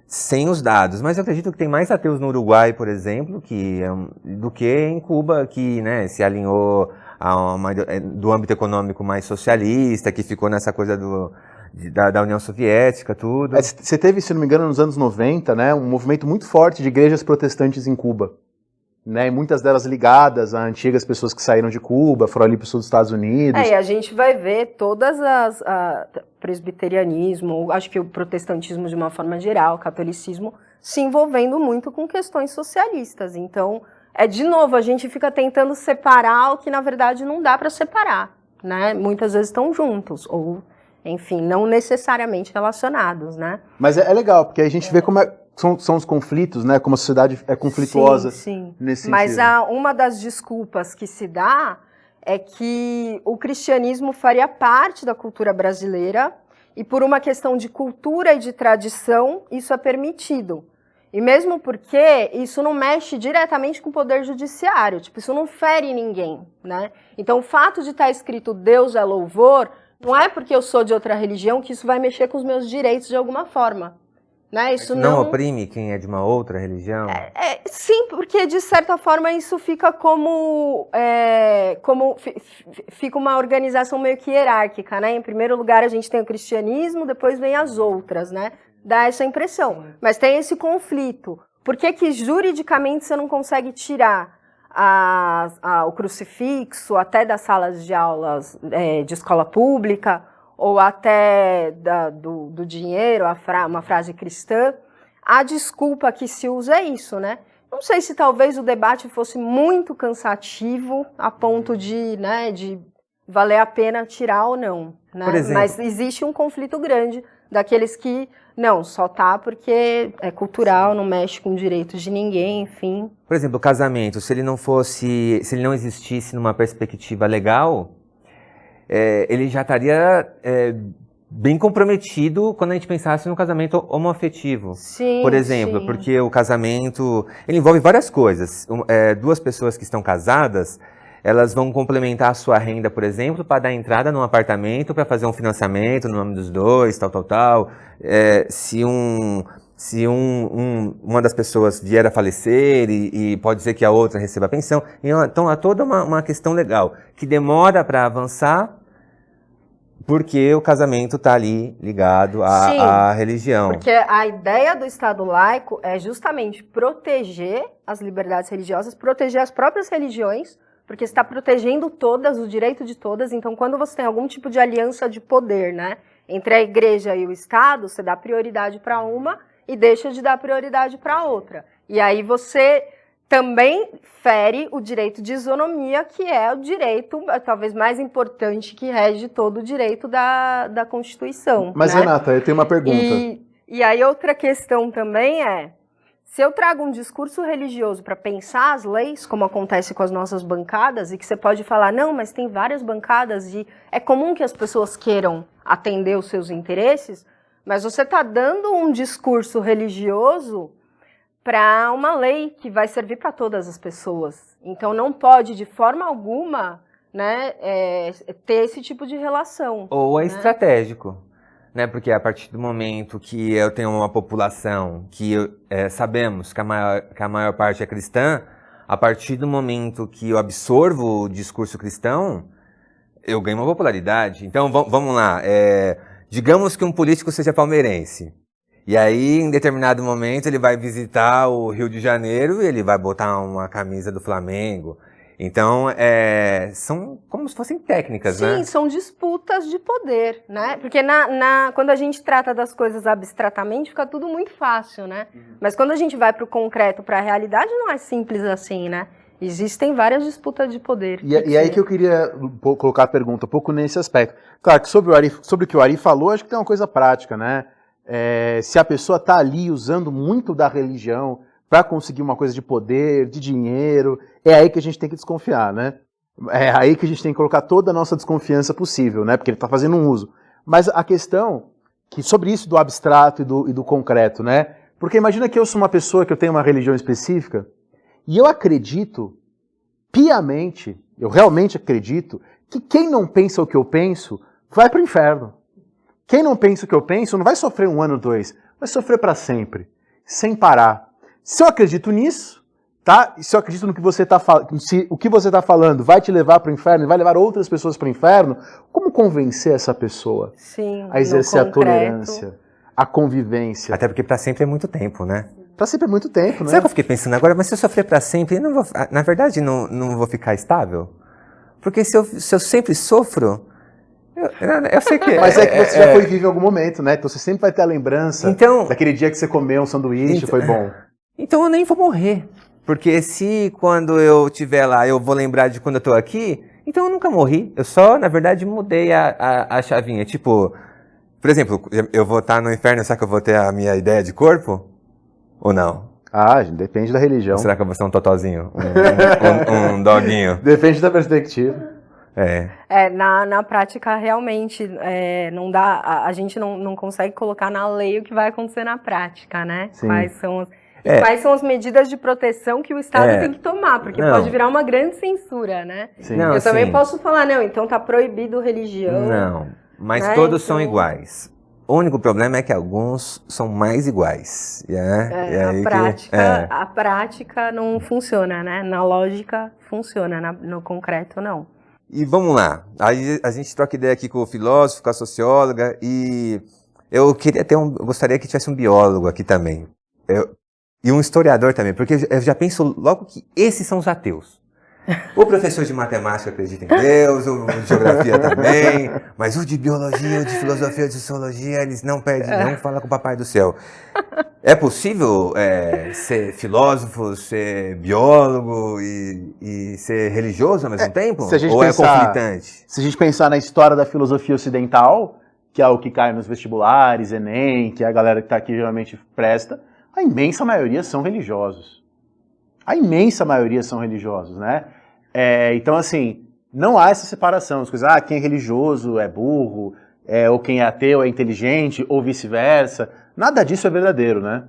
sem os dados, mas eu acredito que tem mais ateus no Uruguai, por exemplo, do que em Cuba, que, né, se alinhou do âmbito econômico mais socialista, que ficou nessa coisa da União Soviética, tudo. Você teve, se não me engano, nos anos 90, né, um movimento muito forte de igrejas protestantes em Cuba. Né, e muitas delas ligadas a antigas pessoas que saíram de Cuba, foram ali para o sul dos Estados Unidos. E a gente vai ver todas as presbiterianismo, acho que o protestantismo de uma forma geral, o catolicismo, se envolvendo muito com questões socialistas. Então, de novo, a gente fica tentando separar o que na verdade não dá para separar, né? Muitas vezes estão juntos, ou enfim, não necessariamente relacionados, né? Mas é legal, porque a gente vê como são os conflitos, né? Como a sociedade é conflituosa nesse sentido. Mas uma das desculpas que se dá é que o cristianismo faria parte da cultura brasileira e por uma questão de cultura e de tradição, isso é permitido. E mesmo porque isso não mexe diretamente com o poder judiciário, tipo, isso não fere ninguém, né? Então, o fato de estar escrito Deus é louvor, não é porque eu sou de outra religião que isso vai mexer com os meus direitos de alguma forma, né? Isso não oprime quem é de uma outra religião? Sim, porque de certa forma isso fica fica uma organização meio que hierárquica, né? Em primeiro lugar a gente tem o cristianismo, depois vem as outras, né? Dá essa impressão. Mas tem esse conflito. Por que juridicamente você não consegue tirar o crucifixo até das salas de aulas de escola pública ou até do dinheiro, uma frase cristã? A desculpa que se usa é isso, né? Não sei se talvez o debate fosse muito cansativo a ponto de valer a pena tirar ou não, né? Por exemplo, mas existe um conflito grande daqueles que, não, só tá porque é cultural, não mexe com direitos de ninguém, enfim. Por exemplo, o casamento, se ele não existisse numa perspectiva legal, ele já estaria bem comprometido quando a gente pensasse no casamento homoafetivo. Sim, por exemplo, sim. Porque o casamento, ele envolve várias coisas. Duas pessoas que estão casadas, elas vão complementar a sua renda, por exemplo, para dar entrada num apartamento, para fazer um financiamento no nome dos dois, tal. Se uma das pessoas vier a falecer e pode ser que a outra receba a pensão. Então, há toda uma questão legal que demora para avançar porque o casamento está ali ligado à religião. Porque a ideia do Estado laico é justamente proteger as liberdades religiosas, proteger as próprias religiões, porque está protegendo todas, o direito de todas. Então, quando você tem algum tipo de aliança de poder, né, entre a igreja e o Estado, você dá prioridade para uma e deixa de dar prioridade para outra. E aí você também fere o direito de isonomia, que é o direito talvez mais importante que rege todo o direito da Constituição. Mas, né? Renata, eu tenho uma pergunta. E aí outra questão também se eu trago um discurso religioso para pensar as leis, como acontece com as nossas bancadas, e que você pode falar, não, mas tem várias bancadas e é comum que as pessoas queiram atender os seus interesses, mas você está dando um discurso religioso para uma lei que vai servir para todas as pessoas. Então não pode, de forma alguma, né, ter esse tipo de relação. Ou né? estratégico. Né? Porque a partir do momento que eu tenho uma população que sabemos que a maior parte é cristã, a partir do momento que eu absorvo o discurso cristão, eu ganho uma popularidade. Então, vamos lá. Digamos que um político seja palmeirense. E aí, em determinado momento, ele vai visitar o Rio de Janeiro e ele vai botar uma camisa do Flamengo. Então, são como se fossem técnicas, né? Sim, são disputas de poder, né? Porque quando a gente trata das coisas abstratamente, fica tudo muito fácil, né? Mas quando a gente vai para o concreto, para a realidade, não é simples assim, né? Existem várias disputas de poder. E aí que eu queria colocar a pergunta, um pouco nesse aspecto. Claro que sobre o que o Ari falou, acho que tem uma coisa prática, né? Se a pessoa está ali usando muito da religião para conseguir uma coisa de poder, de dinheiro, é aí que a gente tem que desconfiar, né? É aí que a gente tem que colocar toda a nossa desconfiança possível, né? Porque ele está fazendo um uso. Mas a questão, que sobre isso do abstrato e do concreto, né? Porque imagina que eu sou uma pessoa que eu tenho uma religião específica, e eu acredito, piamente, eu realmente acredito, que quem não pensa o que eu penso, vai para o inferno. Quem não pensa o que eu penso, não vai sofrer 1 ano ou 2, vai sofrer para sempre, sem parar. Se eu acredito nisso, tá? Se eu acredito no que você está falando, se o que você está falando vai te levar para o inferno e vai levar outras pessoas para o inferno, como convencer essa pessoa a exercer a tolerância, a convivência? Até porque para sempre é muito tempo, né? Para sempre é muito tempo, né? Sabe o que eu fiquei pensando agora? Mas se eu sofrer para sempre, na verdade, não vou ficar estável? Porque se eu sempre sofro, eu sei que... Mas é que você já foi vivo em algum momento, né? Então você sempre vai ter a lembrança daquele dia que você comeu um sanduíche, foi bom. Então eu nem vou morrer. Porque se quando eu estiver lá eu vou lembrar de quando eu tô aqui, então eu nunca morri. Eu só, na verdade, mudei a chavinha. Tipo, Por exemplo, eu vou estar no inferno, será que eu vou ter a minha ideia de corpo? Ou não? Ah, depende da religião. Ou será que eu vou ser um totozinho? Um doguinho? Depende da perspectiva. Na prática, realmente, não dá, a gente não consegue colocar na lei o que vai acontecer na prática, né? Sim. Quais são as medidas de proteção que o Estado tem que tomar, porque pode virar uma grande censura, né? Sim. Não, eu também posso falar, não, então tá proibido religião. Não, mas né? todos são iguais. O único problema é que alguns são mais iguais. A prática não funciona, né? Na lógica funciona, no concreto não. E vamos lá, aí a gente troca ideia aqui com o filósofo, com a socióloga, e eu gostaria que tivesse um biólogo aqui também. E um historiador também, porque eu já penso logo que esses são os ateus. O professor de matemática acredita em Deus, o de geografia também, mas o de biologia, o de filosofia, o de sociologia, eles não falam com o papai do céu. É possível ser filósofo, ser biólogo e ser religioso ao mesmo tempo? Ou é conflitante? Se a gente pensar na história da filosofia ocidental, que é o que cai nos vestibulares, Enem, que é a galera que está aqui geralmente presta, a imensa maioria são religiosos. A imensa maioria são religiosos, né? Então, assim, não há essa separação. As coisas, quem é religioso é burro, ou quem é ateu é inteligente, ou vice-versa. Nada disso é verdadeiro, né?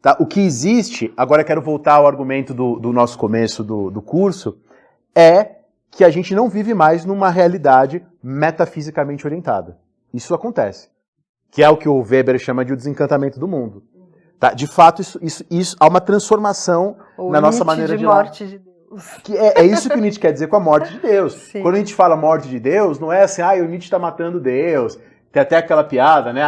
Tá? O que existe, agora eu quero voltar ao argumento do nosso começo do curso, é que a gente não vive mais numa realidade metafisicamente orientada. Isso acontece. Que é o que o Weber chama de o desencantamento do mundo. Tá? De fato, isso há uma transformação na nossa maneira de morte de Deus. Que é isso que o Nietzsche quer dizer com a morte de Deus. Sim. Quando a gente fala morte de Deus, não é assim, o Nietzsche está matando Deus. Tem até aquela piada, né?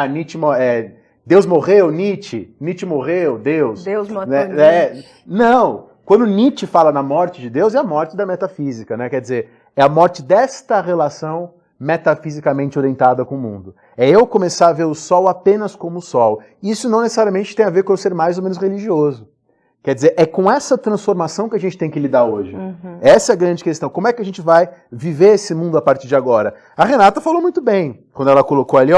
Deus morreu, Nietzsche morreu, Deus. Deus matou Nietzsche. Não, quando Nietzsche fala na morte de Deus, é a morte da metafísica, né? Quer dizer, é a morte desta relação metafisicamente orientada com o mundo. É eu começar a ver o sol apenas como o sol. Isso não necessariamente tem a ver com eu ser mais ou menos religioso. Quer dizer, é com essa transformação que a gente tem que lidar hoje. Uhum. Essa é a grande questão. Como é que a gente vai viver esse mundo a partir de agora? A Renata falou muito bem, quando ela colocou ali,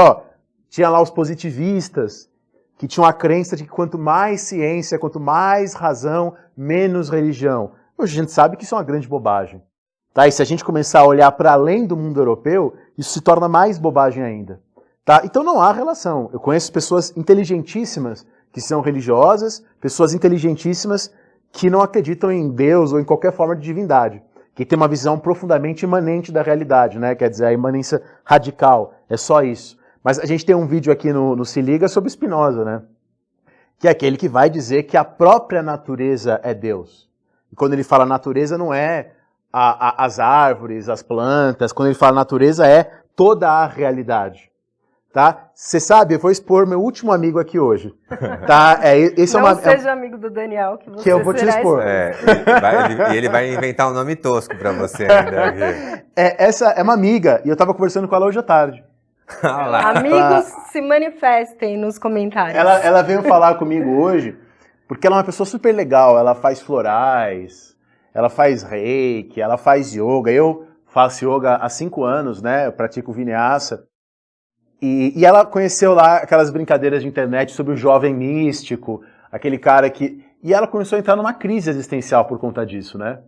tinha lá os positivistas, que tinham a crença de que quanto mais ciência, quanto mais razão, menos religião. Hoje a gente sabe que isso é uma grande bobagem. Tá? E se a gente começar a olhar para além do mundo europeu, isso se torna mais bobagem ainda. Tá? Então não há relação. Eu conheço pessoas inteligentíssimas que são religiosas, pessoas inteligentíssimas que não acreditam em Deus ou em qualquer forma de divindade, que tem uma visão profundamente imanente da realidade, né? Quer dizer, a imanência radical, é só isso. Mas a gente tem um vídeo aqui no Se Liga sobre Spinoza, né? Que é aquele que vai dizer que a própria natureza é Deus. E quando ele fala natureza, não é as árvores, as plantas, quando ele fala natureza, é toda a realidade. Tá? Você sabe, eu vou expor meu último amigo aqui hoje. Tá? Não seja amigo do Daniel, que eu vou te expor. Ele vai inventar um nome tosco pra você ainda. Essa é uma amiga, e eu tava conversando com ela hoje à tarde. Amigos, se manifestem nos comentários. Ela veio falar comigo hoje, porque ela é uma pessoa super legal, ela faz florais, ela faz reiki, ela faz yoga. Eu faço yoga há 5 anos, né? Eu pratico vinyasa. E ela conheceu lá aquelas brincadeiras de internet sobre o jovem místico, aquele cara que... E ela começou a entrar numa crise existencial por conta disso, né?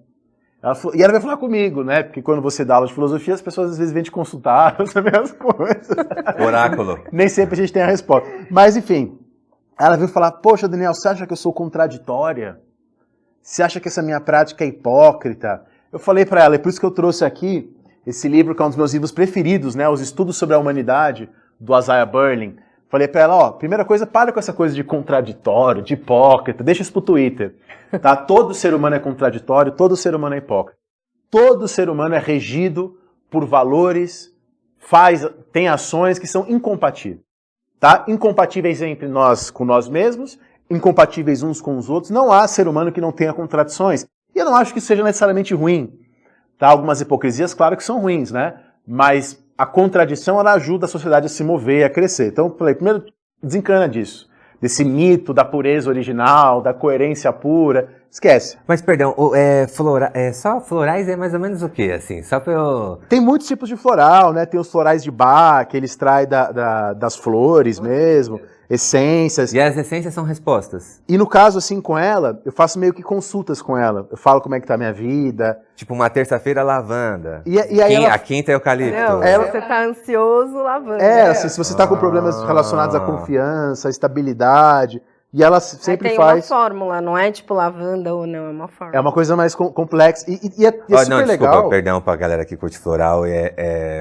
E ela veio falar comigo, né? Porque quando você dá aula de filosofia, as pessoas às vezes vêm te consultar, saber as coisas. Oráculo. Nem sempre a gente tem a resposta. Mas, enfim, ela veio falar, poxa, Daniel, você acha que eu sou contraditória? Você acha que essa minha prática é hipócrita? Eu falei para ela, é por isso que eu trouxe aqui esse livro, que é um dos meus livros preferidos, né? Os Estudos sobre a Humanidade, do Isaiah Berlin. Falei pra ela, primeira coisa, para com essa coisa de contraditório, de hipócrita, deixa isso pro Twitter. Tá? Todo ser humano é contraditório, todo ser humano é hipócrita. Todo ser humano é regido por valores, tem ações que são incompatíveis. Tá? Incompatíveis entre nós com nós mesmos, incompatíveis uns com os outros. Não há ser humano que não tenha contradições. E eu não acho que isso seja necessariamente ruim. Tá? Algumas hipocrisias, claro que são ruins, né? Mas a contradição, ela ajuda a sociedade a se mover, a crescer. Então, eu falei, primeiro, desencana disso. Desse mito da pureza original, da coerência pura. esquece. Mas, perdão, só florais é mais ou menos o quê, assim? Só pra eu... Tem muitos tipos de floral, né? Tem os florais de Bach, que ele extrai das flores mesmo, essências. E as essências são respostas? E no caso, assim, com ela, eu faço meio que consultas com ela. Eu falo como é que tá a minha vida. Tipo, uma terça-feira, lavanda. E aí A quinta é eucalipto. Não, você tá ansioso, lavando. assim, se você tá com problemas relacionados à confiança, à estabilidade, e ela sempre tem faz... uma fórmula, não é tipo lavanda ou não, é uma fórmula. É uma coisa mais complexa. E é super Não, desculpa, legal. perdão pra galera que curte floral,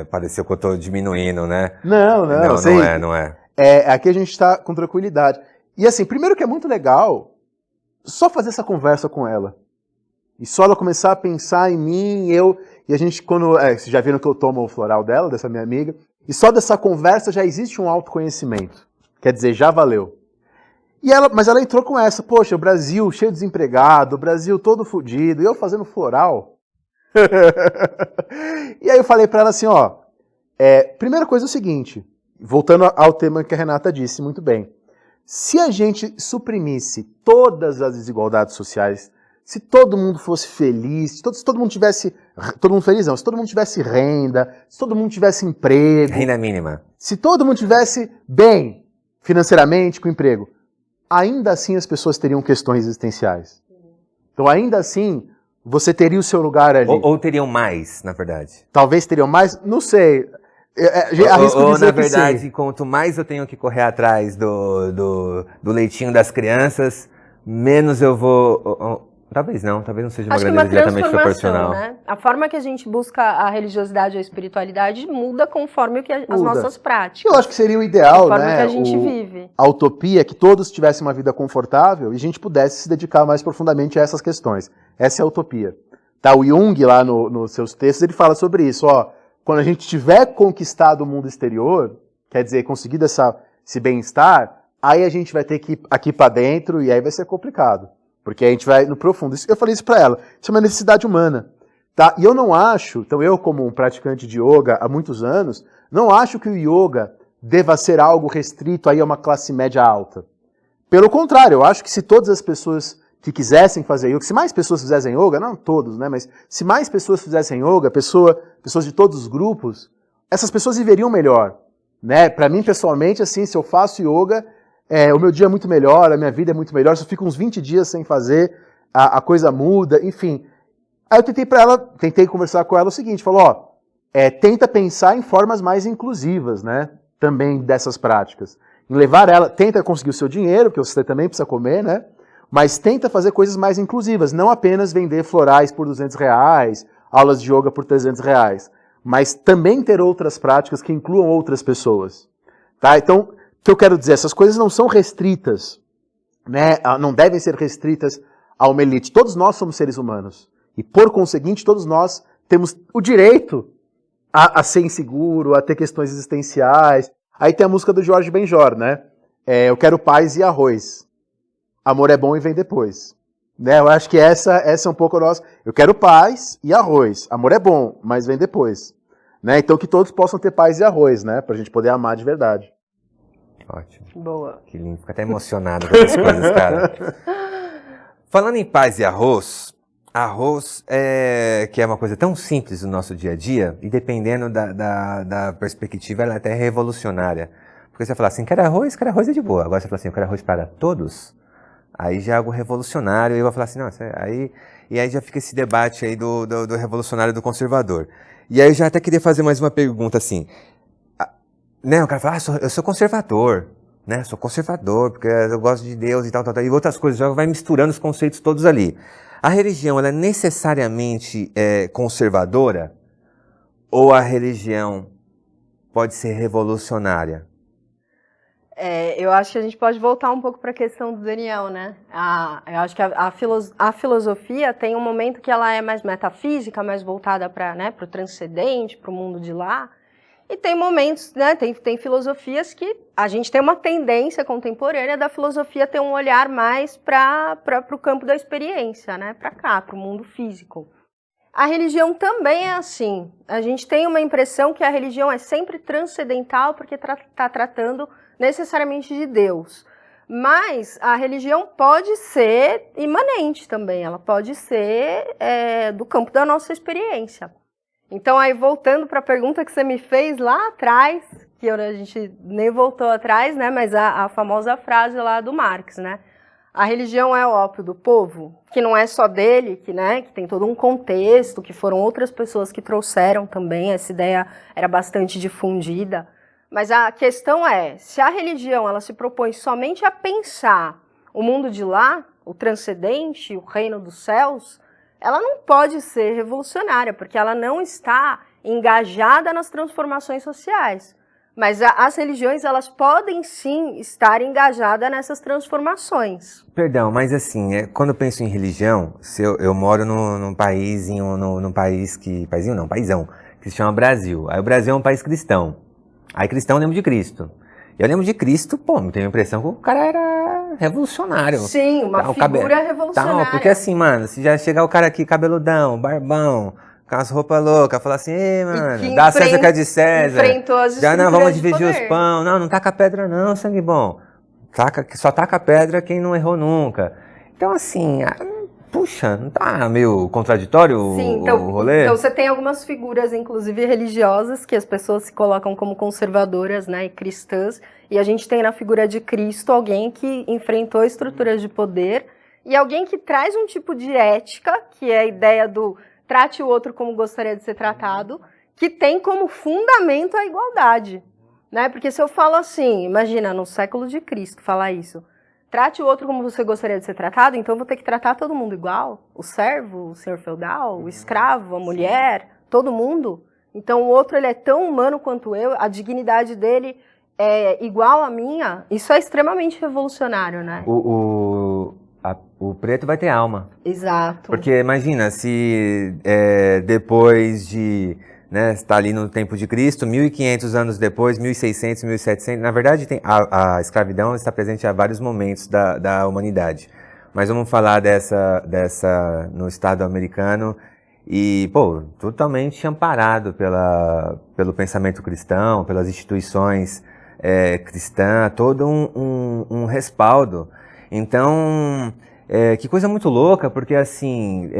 pareceu que eu tô diminuindo, né? Não, Não é. Aqui a gente tá com tranquilidade. E assim, primeiro que é muito legal só fazer essa conversa com ela. E só ela começar a pensar em mim, e a gente, quando... vocês já viram que eu tomo o floral dela, dessa minha amiga, e só dessa conversa já existe um autoconhecimento. Quer dizer, já valeu. Mas ela entrou com essa, poxa, o Brasil cheio de desempregado, o Brasil todo fodido, e eu fazendo floral. E aí eu falei pra ela assim, primeira coisa é o seguinte, voltando ao tema que a Renata disse muito bem, se a gente suprimisse todas as desigualdades sociais, se todo mundo fosse feliz, se todo mundo tivesse, todo mundo feliz não, se todo mundo tivesse renda, se todo mundo tivesse emprego, Renda mínima. se todo mundo tivesse bem financeiramente, com emprego, ainda assim as pessoas teriam questões existenciais. Então ainda assim, você teria o seu lugar ali. Ou teriam mais, na verdade. Talvez teriam mais, não sei. Arrisco Ou dizer na que verdade, sim. quanto mais eu tenho que correr atrás do leitinho das crianças, menos eu vou... Talvez não seja uma Acho que grandeza uma diretamente transformação, proporcional. né? A forma que a gente busca a religiosidade ou a espiritualidade muda conforme as nossas práticas. Eu acho que seria o ideal, a forma né? que a gente vive. A utopia é que todos tivessem uma vida confortável e a gente pudesse se dedicar mais profundamente a essas questões. Essa é a utopia. Tá, o Jung, lá nos seus textos, ele fala sobre isso. Quando a gente tiver conquistado o mundo exterior, quer dizer, conseguido esse bem-estar, aí a gente vai ter que ir aqui para dentro e aí vai ser complicado. Porque a gente vai no profundo. Eu falei isso para ela. Isso é uma necessidade humana. Tá? E eu não acho, então eu como um praticante de yoga há muitos anos, não acho que o yoga deva ser algo restrito aí a uma classe média alta. Pelo contrário, eu acho que se todas as pessoas que quisessem fazer yoga, se mais pessoas fizessem yoga, não todos, né, mas se mais pessoas fizessem yoga, pessoas de todos os grupos, essas pessoas viveriam melhor. Né? Para mim, pessoalmente, assim, se eu faço yoga, o meu dia é muito melhor, a minha vida é muito melhor, se eu fico uns 20 dias sem fazer, a coisa muda, enfim. Aí eu tentei conversar com ela o seguinte, falou, tenta pensar em formas mais inclusivas, né, também dessas práticas. Em levar ela, tenta conseguir o seu dinheiro, porque você também precisa comer, né, mas tenta fazer coisas mais inclusivas, não apenas vender florais por R$200, aulas de yoga por R$300, mas também ter outras práticas que incluam outras pessoas. Tá? Então, o que eu quero dizer, essas coisas não são restritas, né? Não devem ser restritas a uma elite. Todos nós somos seres humanos. E, por conseguinte, todos nós temos o direito a ser inseguro, a ter questões existenciais. Aí tem a música do Jorge Benjor, né? Eu quero paz e arroz. Amor é bom e vem depois. Né? Eu acho que essa é um pouco a nossa... Eu quero paz e arroz. Amor é bom, mas vem depois. Né? Então que todos possam ter paz e arroz, né? Pra gente poder amar de verdade. Ótimo. Boa. Que lindo. Fico até emocionado com essas coisas, cara. Falando em paz e arroz que é uma coisa tão simples no nosso dia a dia, e dependendo da perspectiva, ela é até revolucionária. Porque você fala assim, quero arroz é de boa. Agora você fala assim, eu quero arroz para todos. Aí já é algo revolucionário, e eu vou falar assim, nossa, e aí já fica esse debate aí do revolucionário e do conservador. E aí eu já até queria fazer mais uma pergunta assim, né, o cara fala, eu sou conservador, né, sou conservador, porque eu gosto de Deus e tal, e outras coisas, já vai misturando os conceitos todos ali. A religião, ela é necessariamente conservadora? Ou a religião pode ser revolucionária? Eu acho que a gente pode voltar um pouco para a questão do Daniel, né? Eu acho que a filosofia tem um momento que ela é mais metafísica, mais voltada para, né, o transcendente, para o mundo de lá. E tem momentos, né, tem filosofias que a gente tem uma tendência contemporânea da filosofia ter um olhar mais para o campo da experiência, né, para cá, para o mundo físico. A religião também é assim. A gente tem uma impressão que a religião é sempre transcendental porque está tratando necessariamente de Deus. Mas a religião pode ser imanente também, ela pode ser do campo da nossa experiência. Então, aí voltando para a pergunta que você me fez lá atrás, que a gente nem voltou atrás, né? Mas a famosa frase lá do Marx, né? A religião é o ópio do povo, que não é só dele, que tem todo um contexto, que foram outras pessoas que trouxeram também, essa ideia era bastante difundida. Mas a questão é, se a religião ela se propõe somente a pensar o mundo de lá, o transcendente, o reino dos céus, ela não pode ser revolucionária, porque ela não está engajada nas transformações sociais. Mas as religiões, elas podem sim estar engajadas nessas transformações. Perdão, mas assim, quando eu penso em religião, se eu moro num paísão, que se chama Brasil. Aí o Brasil é um país cristão. Aí cristão eu lembro de Cristo. Eu lembro de Cristo, me tenho a impressão que o cara era revolucionário. Sim, uma figura revolucionária. Porque assim, mano, se já chegar o cara aqui cabeludão, barbão, com as roupas loucas, falar assim, mano, dá César o que é de César. Enfrentou as já não, vamos dividir os pão. Não taca pedra não, sangue bom. Só taca pedra quem não errou nunca. Então assim, puxa, não tá meio contraditório o rolê? Então você tem algumas figuras, inclusive religiosas, que as pessoas se colocam como conservadoras, né, e cristãs, e a gente tem na figura de Cristo alguém que enfrentou estruturas de poder e alguém que traz um tipo de ética, que é a ideia do trate o outro como gostaria de ser tratado, que tem como fundamento a igualdade, né? Porque se eu falo assim, imagina, no século de Cristo falar isso, trate o outro como você gostaria de ser tratado, então eu vou ter que tratar todo mundo igual, o servo, o senhor feudal, o escravo, a mulher, todo mundo. Então o outro ele é tão humano quanto eu, a dignidade dele é igual à minha, isso é extremamente revolucionário, né? O preto vai ter alma. Exato. Porque imagina, se depois de estar ali no tempo de Cristo, 1.500 anos depois, 1.600, 1.700, na verdade a escravidão está presente a vários momentos da humanidade. Mas vamos falar dessa no Estado americano e, totalmente amparado pelo pensamento cristão, pelas instituições cristãs, todo um respaldo. Então, que coisa muito louca, porque assim,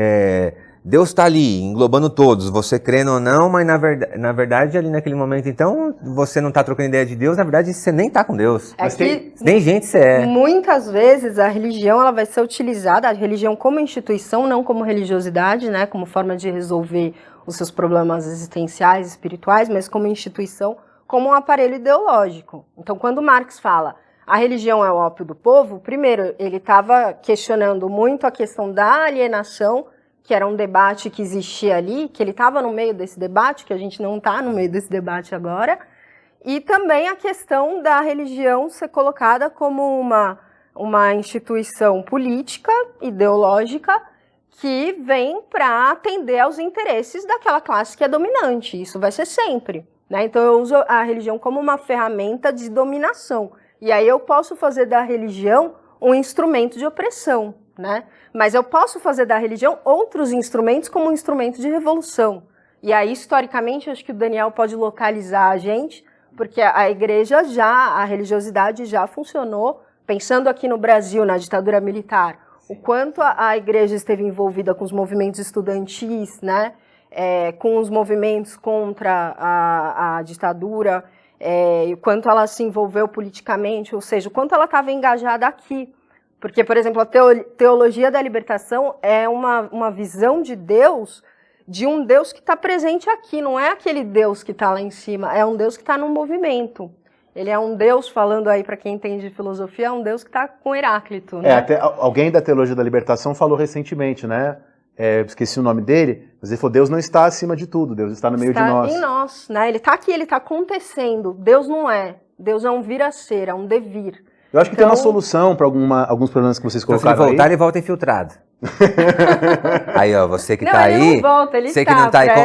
Deus está ali, englobando todos, você crendo ou não, mas na verdade ali naquele momento, então, você não está trocando ideia de Deus, na verdade você nem está com Deus. Mas tem gente você é. Muitas vezes a religião ela vai ser utilizada, a religião como instituição, não como religiosidade, né, como forma de resolver os seus problemas existenciais, espirituais, mas como instituição, como um aparelho ideológico. Então, quando Marx fala a religião é o ópio do povo, primeiro, ele estava questionando muito a questão da alienação, que era um debate que existia ali, que ele estava no meio desse debate, que a gente não está no meio desse debate agora, e também a questão da religião ser colocada como uma instituição política, ideológica, que vem para atender aos interesses daquela classe que é dominante. Isso vai ser sempre, né? Então eu uso a religião como uma ferramenta de dominação. E aí eu posso fazer da religião um instrumento de opressão, né? Mas eu posso fazer da religião outros instrumentos como um instrumento de revolução. E aí, historicamente, eu acho que o Daniel pode localizar a gente, porque a igreja a religiosidade já funcionou, pensando aqui no Brasil, na ditadura militar, o quanto a igreja esteve envolvida com os movimentos estudantis, né? Com os movimentos contra a ditadura, e o quanto ela se envolveu politicamente, ou seja, o quanto ela estava engajada aqui. Porque, por exemplo, a teologia da libertação é uma visão de Deus, de um Deus que está presente aqui, não é aquele Deus que está lá em cima, é um Deus que está no movimento. Ele é um Deus, falando aí para quem entende de filosofia, é um Deus que está com Heráclito. Né? Até alguém da teologia da libertação falou recentemente, né? Esqueci o nome dele, mas ele falou, Deus não está acima de tudo, Deus está no meio de nós. Está em nós, né? Ele está aqui, ele está acontecendo. Deus não é. Deus é um vir a ser, é um devir. Eu acho que tem uma solução para alguns problemas que vocês colocaram aí. Se ele voltar, ele volta infiltrado. Aí, ó, você que tá aí, não volta, ele você que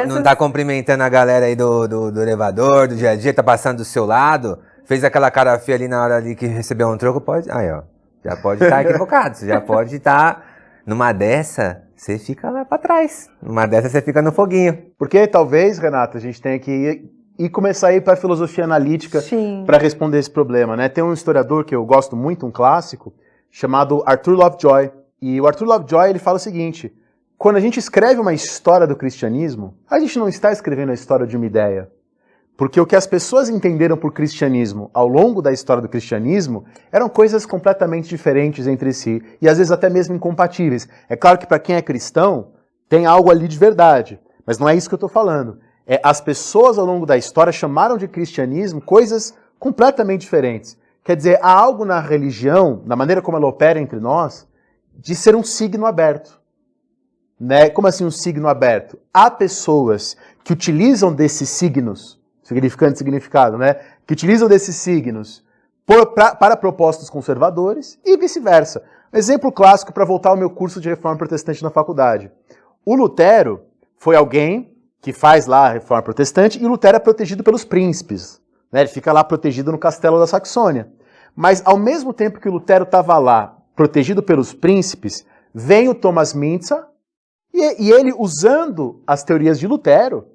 não tá cumprimentando a galera aí do elevador, do dia a dia, tá passando do seu lado, fez aquela cara feia ali na hora ali que recebeu um troco, pode... Aí, ó, já pode estar equivocado, você já pode estar... Numa dessa, você fica lá pra trás. Numa dessa, você fica no foguinho. Porque talvez, Renata, a gente tenha que e começar a ir para a filosofia analítica para responder esse problema, né? Tem um historiador que eu gosto muito, um clássico, chamado Arthur Lovejoy. E o Arthur Lovejoy, ele fala o seguinte: quando a gente escreve uma história do cristianismo, a gente não está escrevendo a história de uma ideia. Porque o que as pessoas entenderam por cristianismo ao longo da história do cristianismo eram coisas completamente diferentes entre si e às vezes até mesmo incompatíveis. É claro que para quem é cristão, tem algo ali de verdade, mas não é isso que eu estou falando. As pessoas ao longo da história chamaram de cristianismo coisas completamente diferentes. Quer dizer, há algo na religião, na maneira como ela opera entre nós, de ser um signo aberto. Né? Como assim um signo aberto? Há pessoas que utilizam desses signos, significante e significado, né? Que utilizam desses signos para propósitos conservadores e vice-versa. Um exemplo clássico para voltar ao meu curso de Reforma Protestante na faculdade. O Lutero foi alguém que faz lá a Reforma Protestante e o Lutero é protegido pelos príncipes. Né? Ele fica lá protegido no castelo da Saxônia. Mas ao mesmo tempo que o Lutero estava lá protegido pelos príncipes, vem o Thomas Müntzer e ele, usando as teorias de Lutero,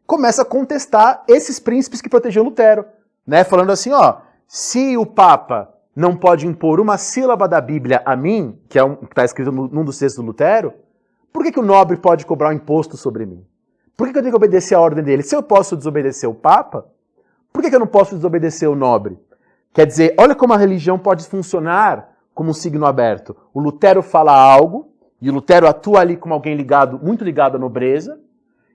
começa a contestar esses príncipes que protegiam Lutero, né? Falando assim, ó, se o Papa não pode impor uma sílaba da Bíblia a mim, que está escrito num dos textos do Lutero, por que o nobre pode cobrar um imposto sobre mim? Por que eu tenho que obedecer a ordem dele? Se eu posso desobedecer o Papa, por que eu não posso desobedecer o nobre? Quer dizer, olha como a religião pode funcionar como um signo aberto. O Lutero fala algo, e o Lutero atua ali como alguém ligado, muito ligado à nobreza,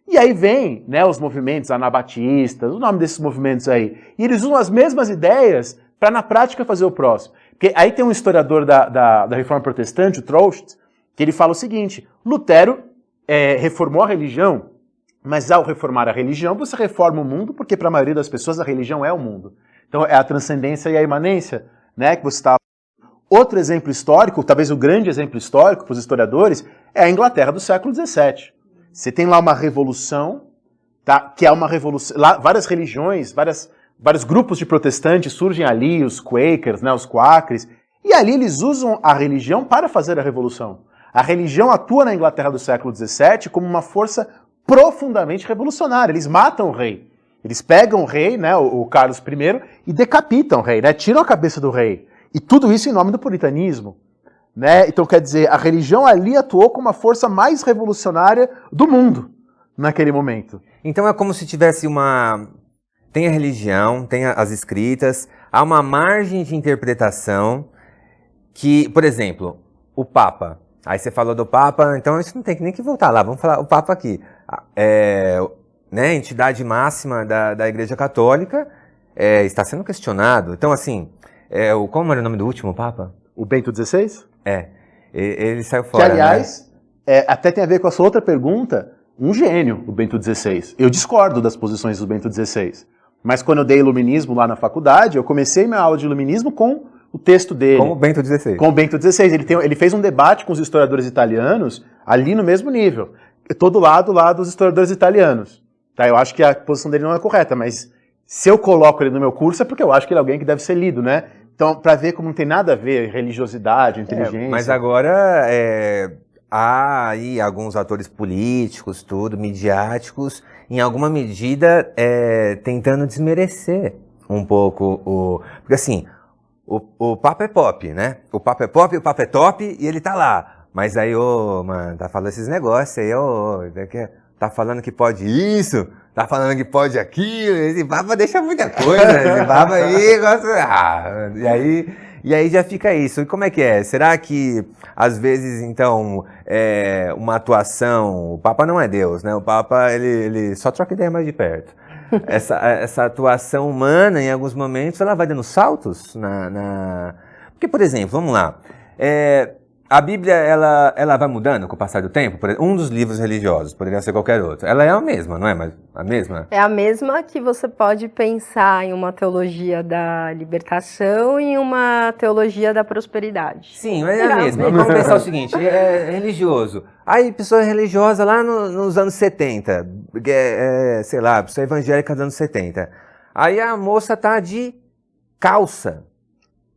e aí vem, né, os movimentos anabatistas, o nome desses movimentos aí. E eles usam as mesmas ideias para, na prática, fazer o próximo. Porque aí tem um historiador da Reforma Protestante, o Trost, que ele fala o seguinte: Lutero reformou a religião, mas ao reformar a religião, você reforma o mundo, porque para a maioria das pessoas a religião é o mundo. Então é a transcendência e a imanência, né, que você está... Outro exemplo histórico, talvez o grande exemplo histórico para os historiadores, é a Inglaterra do século XVII. Você tem lá uma revolução, tá? Que é uma revolução... Lá, várias religiões, vários grupos de protestantes surgem ali, os Quakers, né, os Quakers, e ali eles usam a religião para fazer a revolução. A religião atua na Inglaterra do século XVII como uma força profundamente revolucionária. Eles matam o rei. Eles pegam o rei, né, o Carlos I, e decapitam o rei, né, tiram a cabeça do rei. E tudo isso em nome do puritanismo. Né? Então, quer dizer, a religião ali atuou como a força mais revolucionária do mundo naquele momento. Então é como se tivesse tem a religião, tem as escritas, há uma margem de interpretação que, por exemplo, o Papa. Aí você falou do Papa, então isso não tem nem que voltar lá, vamos falar o Papa aqui. Né, entidade máxima da Igreja Católica, está sendo questionado. Então, assim, como era o nome do último Papa? O Bento XVI? Ele saiu fora. Que, aliás, até tem a ver com a sua outra pergunta, um gênio, o Bento XVI. Eu discordo das posições do Bento XVI. Mas quando eu dei iluminismo lá na faculdade, eu comecei minha aula de iluminismo com o texto dele. Com o Bento XVI. Com o Bento XVI. Ele fez um debate com os historiadores italianos, ali no mesmo nível. Todo lado lá dos historiadores italianos. Tá? Eu acho que a posição dele não é correta, mas se eu coloco ele no meu curso é porque eu acho que ele é alguém que deve ser lido, né? Então, para ver como não tem nada a ver religiosidade, inteligência... Mas agora há aí alguns atores políticos, midiáticos, em alguma medida tentando desmerecer um pouco Porque assim, o Papa é pop, né? O Papa é pop, o Papa é top e ele tá lá. Mas aí, mano, tá falando esses negócios aí, tá falando que pode isso, tá falando que pode aquilo, esse Papa deixa muita coisa, esse Papa aí gosta... E aí já fica isso. E como é que é? Será que, às vezes, então, uma atuação... O Papa não é Deus, né? O Papa, ele só troca ideia mais de perto. Essa atuação humana, em alguns momentos, ela vai dando saltos Porque, por exemplo, vamos lá... A Bíblia, ela vai mudando com o passar do tempo? Um dos livros religiosos, poderia ser qualquer outro. Ela é a mesma, não é? Mas a mesma? É a mesma que você pode pensar em uma teologia da libertação e em uma teologia da prosperidade. Sim, mas é a mesma. Vamos pensar o seguinte, é religioso. Aí, pessoa religiosa lá nos anos 70, sei lá, pessoa evangélica dos anos 70. Aí a moça tá de calça.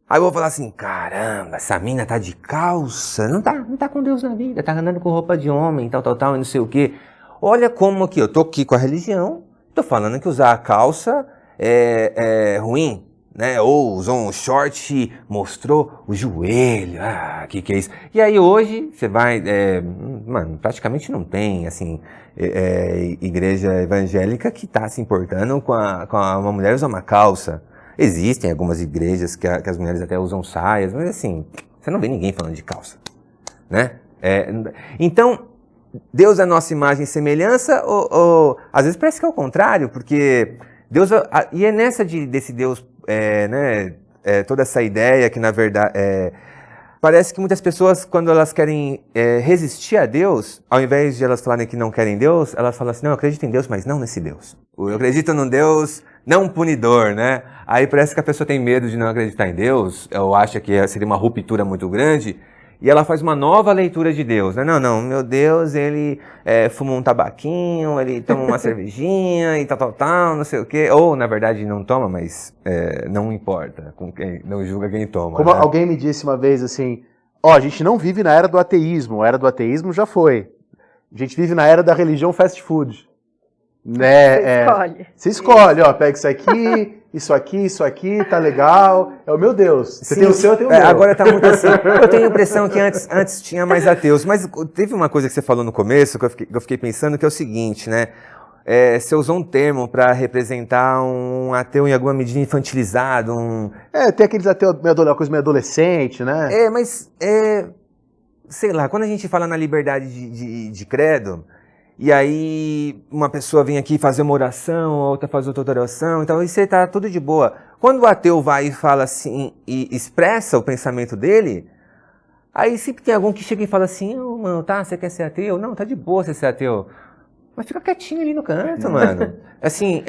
Aí eu vou falar assim, caramba, essa mina tá de calça, não tá com Deus na vida, tá andando com roupa de homem, tal, e não sei o quê. Olha como aqui, eu tô aqui com a religião, Tô falando que usar a calça é ruim, né? Ou usou um short e mostrou o joelho. Ah, que é isso? E aí hoje você vai... mano, praticamente não tem, assim, igreja evangélica que tá se importando com uma mulher usar uma calça. Existem algumas igrejas que as mulheres até usam saias, mas assim, você não vê ninguém falando de calça, né? Então, Deus é a nossa imagem e semelhança, ou às vezes parece que é o contrário, porque Deus... E é nessa desse Deus, né, toda essa ideia que, na verdade, parece que muitas pessoas, quando elas querem resistir a Deus, ao invés de elas falarem que não querem Deus, elas falam assim, não, eu acredito em Deus, mas não nesse Deus. Eu acredito num Deus não punidor, né? Aí parece que a pessoa tem medo de não acreditar em Deus, ou acha que seria uma ruptura muito grande, e ela faz uma nova leitura de Deus, né? Não, meu Deus, ele fuma um tabaquinho, ele toma uma cervejinha e tal, não sei o quê. Ou, na verdade, não toma, mas não importa, não julga quem toma. Como né? alguém me disse uma vez assim, a gente não vive na era do ateísmo, a era do ateísmo já foi. A gente vive na era da religião fast food. Né? Você escolhe. Você escolhe, pega isso aqui, tá legal. O meu Deus. Você tem o seu, eu tenho o meu. Agora tá muito assim. Eu tenho a impressão que antes tinha mais ateus. Mas teve uma coisa que você falou no começo que eu fiquei pensando, que é o seguinte, né? Você usou um termo para representar um ateu em alguma medida infantilizado. Tem aqueles ateus, uma coisa meio adolescente, né? Mas sei lá, quando a gente fala na liberdade de credo, e aí uma pessoa vem aqui fazer uma oração, a outra faz outra oração, então isso aí tá tudo de boa. Quando o ateu vai e fala assim, e expressa o pensamento dele, aí sempre tem algum que chega e fala assim, mano, você quer ser ateu? Não, tá de boa você ser ateu. Mas fica quietinho ali no canto, mano. Assim,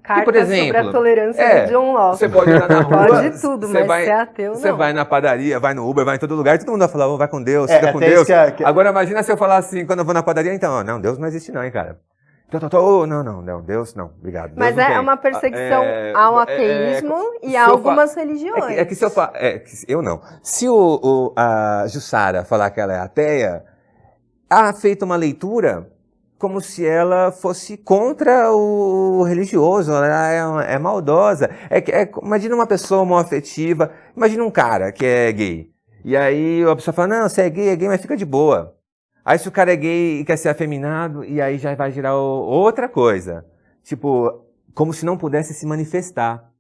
Carta por exemplo, sobre a tolerância do John Locke. Você pode ir lá na rua. Pode tudo, mas ser ateu não. Você vai na padaria, vai no Uber, vai em todo lugar, e todo mundo vai falar, vai com Deus, fica com Deus. Agora imagina se eu falar assim, quando eu vou na padaria, então, não, Deus não existe não, hein, cara. Não, Deus não, obrigado. Mas Deus uma perseguição ao ateísmo e a algumas religiões. É que se eu falar, eu não. Se a Jussara falar que ela é ateia, há feito uma leitura como se ela fosse contra o religioso, ela é maldosa. Imagina uma pessoa homoafetiva, imagina um cara que é gay. E aí a pessoa fala, não, você é gay, mas fica de boa. Aí se o cara é gay e quer ser afeminado, e aí já vai gerar outra coisa. Tipo, como se não pudesse se manifestar.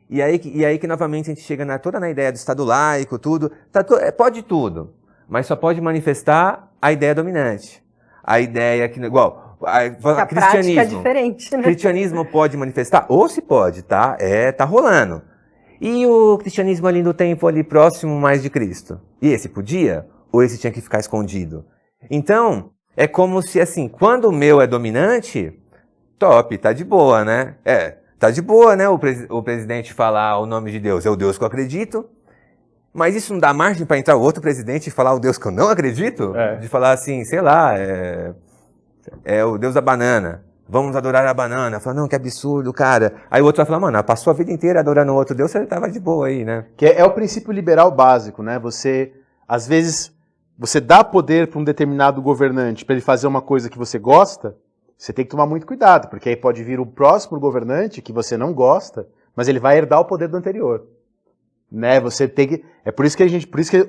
E aí que novamente a gente chega toda na ideia do Estado laico, tudo. Pode tudo, mas só pode manifestar a ideia dominante. A ideia que, igual, a cristianismo. É diferente, né? Cristianismo pode manifestar? Ou se pode, tá? Tá rolando. E o cristianismo ali no tempo ali próximo mais de Cristo? E esse podia? Ou esse tinha que ficar escondido? Então, é como se assim, quando o meu é dominante, top, tá de boa, né? Tá de boa, né? O presidente falar o nome de Deus, é o Deus que eu acredito. Mas isso não dá margem para entrar o outro presidente e falar o Deus que eu não acredito? De falar assim, sei lá, é o Deus da banana. Vamos adorar a banana. Fala, não, que absurdo, cara. Aí o outro vai falar, mano, passou a vida inteira adorando o outro Deus, você tava de boa aí, né? Que é o princípio liberal básico, né? Você, às vezes, você dá poder para um determinado governante para ele fazer uma coisa que você gosta, você tem que tomar muito cuidado, porque aí pode vir o próximo governante que você não gosta, mas ele vai herdar o poder do anterior. Né, você tem que. É por isso que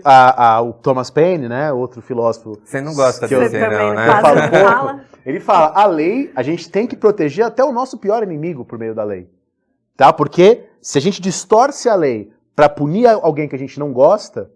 o Thomas Paine, né, outro filósofo. Você não gosta de você não, né? Eu falo pouco. Ele fala, a lei, a gente tem que proteger até o nosso pior inimigo por meio da lei. Tá? Porque se a gente distorce a lei para punir alguém que a gente não gosta,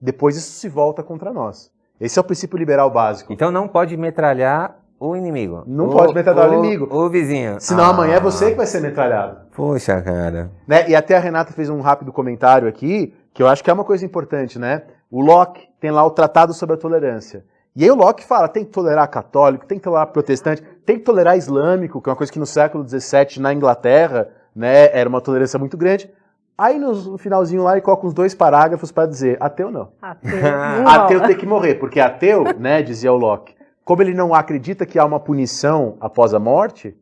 depois isso se volta contra nós. Esse é o princípio liberal básico. Então não pode metralhar o inimigo. Não pode metralhar o inimigo. O vizinho. Senão amanhã é você que vai ser metralhado. Poxa, cara. Né? E até a Renata fez um rápido comentário aqui, que eu acho que é uma coisa importante, né? O Locke tem lá o Tratado sobre a Tolerância. E aí o Locke fala, tem que tolerar católico, tem que tolerar protestante, tem que tolerar islâmico, que é uma coisa que no século XVII, na Inglaterra, né, era uma tolerância muito grande. Aí no finalzinho lá ele coloca uns 2 parágrafos para dizer, ateu não. Ateu tem que morrer, porque ateu, né, dizia o Locke, como ele não acredita que há uma punição após a morte,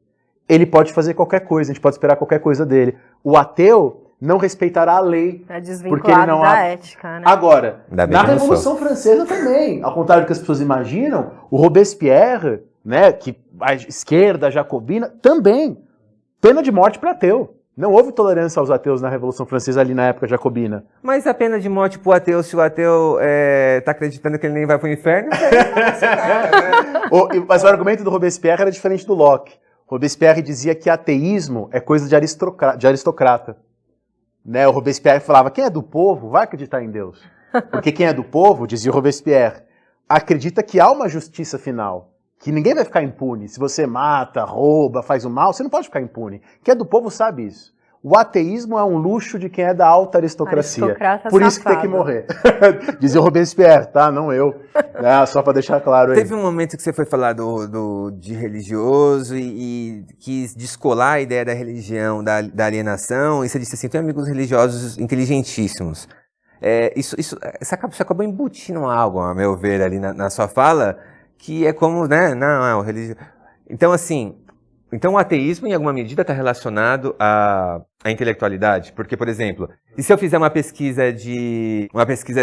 ele pode fazer qualquer coisa, a gente pode esperar qualquer coisa dele. O ateu não respeitará a lei. É desvinculado da ética, né? Agora, na Revolução Francesa também, ao contrário do que as pessoas imaginam, o Robespierre, né, que a esquerda jacobina, também pena de morte para ateu. Não houve tolerância aos ateus na Revolução Francesa ali na época jacobina. Mas a pena de morte pro ateu, se o ateu tá acreditando que ele nem vai pro inferno, Mas o argumento do Robespierre era diferente do Locke. Robespierre dizia que ateísmo é coisa de aristocrata. Né? O Robespierre falava, quem é do povo vai acreditar em Deus. Porque quem é do povo, dizia o Robespierre, acredita que há uma justiça final. Que ninguém vai ficar impune. Se você mata, rouba, faz o mal, você não pode ficar impune. Quem é do povo sabe isso. O ateísmo é um luxo de quem é da alta aristocracia. Aristocrata Por isso que tem que morrer. Dizia o Robespierre, tá? Não eu. Só para deixar claro aí. Teve um momento que você foi falar de religioso e quis descolar a ideia da religião, da alienação, e você disse assim, tem amigos religiosos inteligentíssimos. Isso acabou embutindo algo, a meu ver, ali na sua fala, que é como, né, não, é o religioso. Então, assim, o ateísmo, em alguma medida, está relacionado à intelectualidade? Porque, por exemplo, e se eu fizer uma pesquisa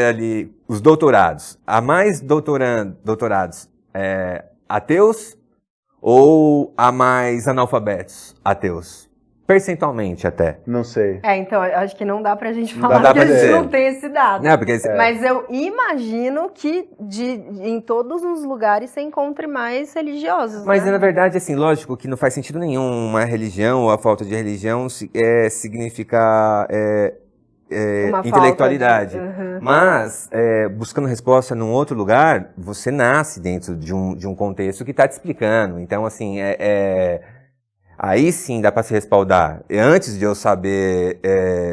ali, os doutorados, há mais doutorados ateus ou há mais analfabetos ateus? Percentualmente, até. Não sei. Então, eu acho que não dá pra gente falar dá que pra a gente dizer. não tem esse dado. Não, porque Mas eu imagino que em todos os lugares você encontre mais religiosos, Mas, né? na verdade, assim, lógico que não faz sentido nenhum uma religião ou a falta de religião significar Uma intelectualidade. falta de- Uhum. Mas, buscando resposta num outro lugar, você nasce dentro de um contexto que está te explicando. Então, assim, aí sim dá para se respaldar. E antes de eu saber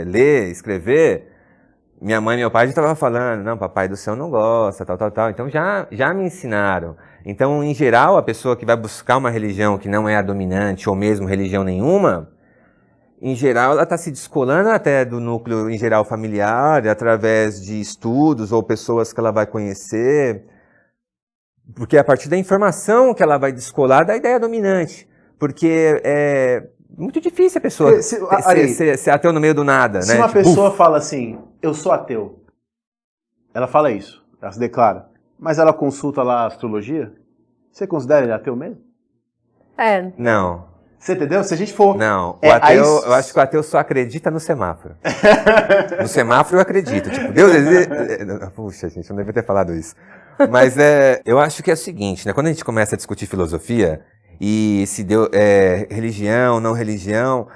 ler, escrever, minha mãe e meu pai já estavam falando, não, papai do céu não gosta, tal. Então já me ensinaram. Então, em geral, a pessoa que vai buscar uma religião que não é a dominante, ou mesmo religião nenhuma, em geral, ela está se descolando até do núcleo, em geral, familiar, através de estudos ou pessoas que ela vai conhecer, porque é a partir da informação que ela vai descolar da ideia dominante. Porque é muito difícil a pessoa ser ateu no meio do nada, Se né? uma pessoa fala assim, eu sou ateu, ela fala isso, ela se declara, mas ela consulta lá a astrologia, você considera ele ateu mesmo? Não. Você entendeu? Se a gente for... Não, o ateu, eu acho que o ateu só acredita no semáforo. No semáforo eu acredito. Tipo, Deus existe... Puxa, gente, eu não devia ter falado isso. Mas eu acho que é o seguinte, né? Quando a gente começa a discutir filosofia, e se deu religião, não religião,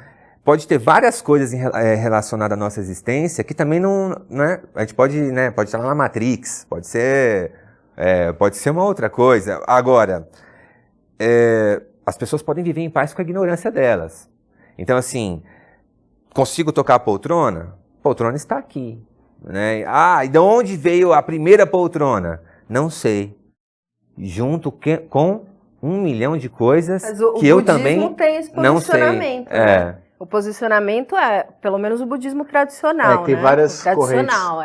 pode ter várias coisas relacionadas à nossa existência que também não, né? A gente pode estar lá na Matrix, pode ser uma outra coisa. Agora, as pessoas podem viver em paz com a ignorância delas. Então, assim, consigo tocar a poltrona? A poltrona está aqui, né? E de onde veio a primeira poltrona? Não sei. Junto com 1 milhão de coisas que eu também tem esse não sei. posicionamento, né? O posicionamento pelo menos o budismo tradicional, tem né? várias tradicional,